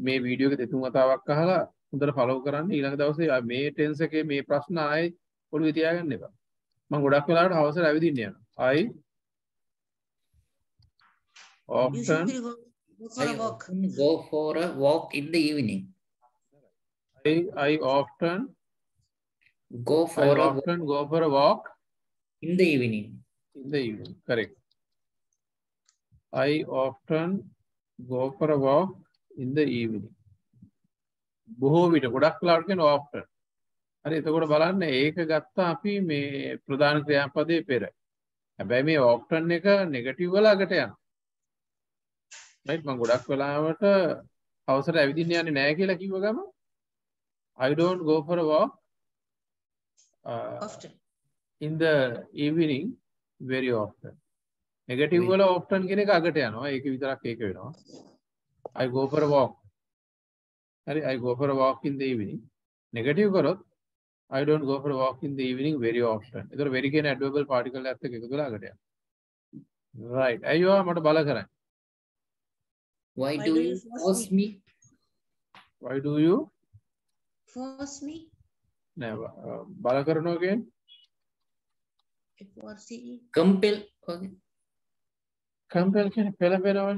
මේ වීඩියෝ එක දෙතුන් වතාවක් අහලා හොඳට ෆලෝ කරන්න. ඊළඟ දවසේ මේ ටෙන්ස් එකේ මේ ප්‍රශ්න ආයේ ඔළුවේ තියාගන්න එපා. මම ගොඩක් වෙලාවට හවසට ඇවිදින්න යනවා. I often go for a walk in the evening. I often go for a walk in the evening. In the evening, correct. I often go for a walk in the evening. බොහෝ විට ගොඩක් වෙලාවට කියන often. හරි එතකොට බලන්න ඒක ගත්තා අපි මේ ප්‍රධාන ක්‍රියාපදයේ පෙර. හැබැයි මේ often එක නෙගටිව් වල අගට යනවා. right මම ගොඩක් වෙලාවට අවසර ඇවිදින්න යන්නේ නැහැ කියලා කිව්ව ගම I don't go for a walk often in the evening very often. negative වල often කියන එක අගට යනවා. ඒක විතරක් ඒක වෙනවා. I go for a walk. හරි I go for a walk in the evening. negative කරොත් I don't go for a walk in the evening very often. ඒතර very කියන adverbial particle එකත් එක්ක එකතු වෙලා අගට යනවා. right අයියෝ මට බල කරන්න. Why do you force me? Why do you force me? නෑ බල කරනවා කියන්නේ force compel. Okay. compel කියන්නේ පෙළඹෙනවනේ.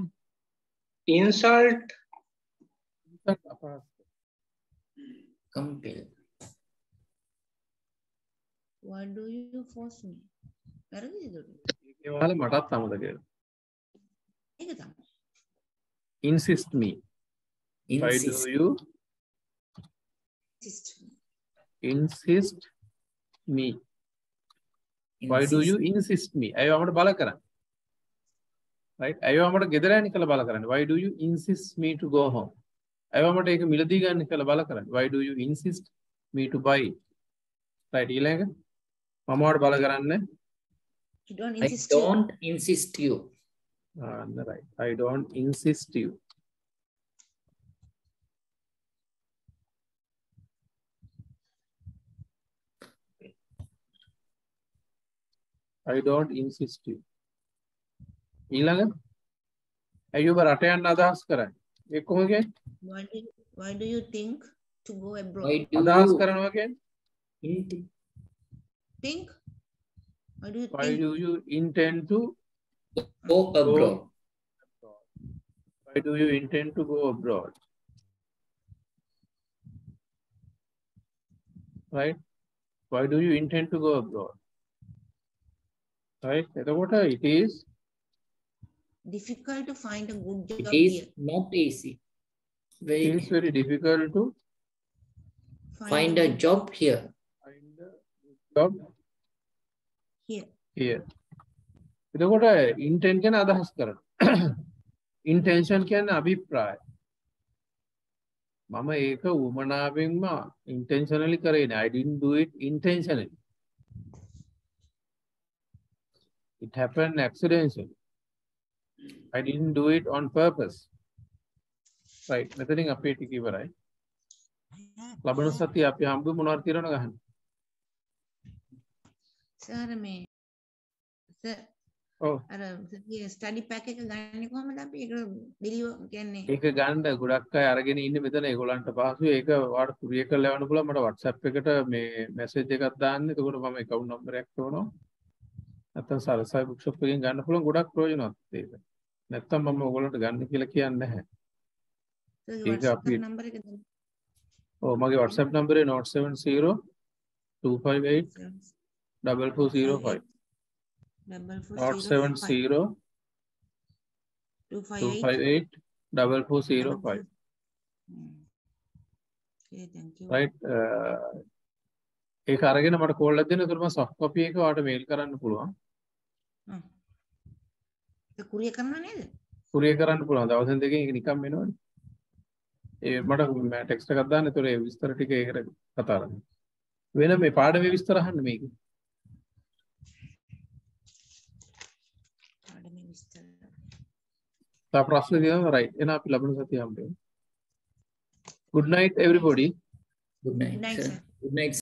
insult compel. why do you force me? වැරදිද? ඒ වල මටත් අමතක වෙනවා. ඒක තමයි. insist me. Insist. Why do you insist me? Why do you insist me? අයව අපට බල කරන්න. right අයව අපට ගෙදර යන්න කියලා බල කරන්න. Why do you insist me to go home? අයව අපට ඒක මිලදී ගන්න කියලා බල කරන්න. Why do you insist me to buy? right ඊළඟ මම වට බල කරන්න. I don't insist you. right I don't insist you. I don't insist you. ඊළඟ අයුබ රට යන්න අදහස් කරන්නේ. ඒ කොහොමද කියන්නේ? why do you think to go abroad? අදහස් කරනවා කියන්නේ? think? Why do you intend to go abroad? Why do you intend to go abroad? right why do you intend to go abroad? right එතකොට it is difficult to find a good job it is here. not easy. it is very difficult to find a job here. find a job here. එතකොට intent කියන අදහස් කරනවා. intention කියන්නේ අභිප්‍රාය. මම ඒක උමනාවෙන්ම intentionally කරේ නෑ. I didn't do it intentionally. It happened accidentally. I didn't do it on purpose. right මෙතනින් අපේ ටික ඉවරයි. ලබන සතිය අපි හම්බු මොනවද කියනවද ගහන්න. සර් මේ ඔව් අර ස්ටඩි පැක් එක ගන්නේ කොහමද අපි ඒක බිලියෝ කියන්නේ ඒක ගන්න ගොඩක් අය අරගෙන ඉන්නේ මෙතන ඒගොල්ලන්ට පහසුයි ඒක ඔයාලට කුරියර් කරලා යවන්න පුළුවන් මට WhatsApp එකට මේ මැසේජ් එකක් දාන්න එතකොට මම account number එකක් තෝරනවා නැත්නම් සරසයි බුක් ෂොප් එකෙන් ගන්න පුළුවන් ගොඩක් ප්‍රයෝජනවත් ඒක. නැත්නම් මම ඔයගොල්ලන්ට ගන්න කියලා කියන්නේ නැහැ. ඒක අපි නම්බර එක දෙන්න. ඔව් මගේ WhatsApp නම්බරේ 070 258 4405 070 258 4405 Okay, thank you. right ඒක අරගෙන මට කෝල් එකක් දෙන්න. ඒකට මම soft copy එක ඔයාලට මේල් කරන්න පුළුවන්. ඒක කුරිය කරනවා නේද? කුරිය කරන්න පුළුවන්. දවස් දෙකකින් ඒක නිකන් වෙනවනේ. ඒ මට ටෙක්ස්ට් එකක් දාන්න. ඒතකොට ඒ විස්තර ටික ඒකට කතා කරන්න. වෙන මේ පාඩමේ විස්තර අහන්න මේක. පාඩමේ විස්තර. තා ප්‍රශ්න දිනවා right. එහෙනම් අපි ලබන සතිය හම්බෙමු. Good night everybody. Good night, Good night, sir. sir. Good night.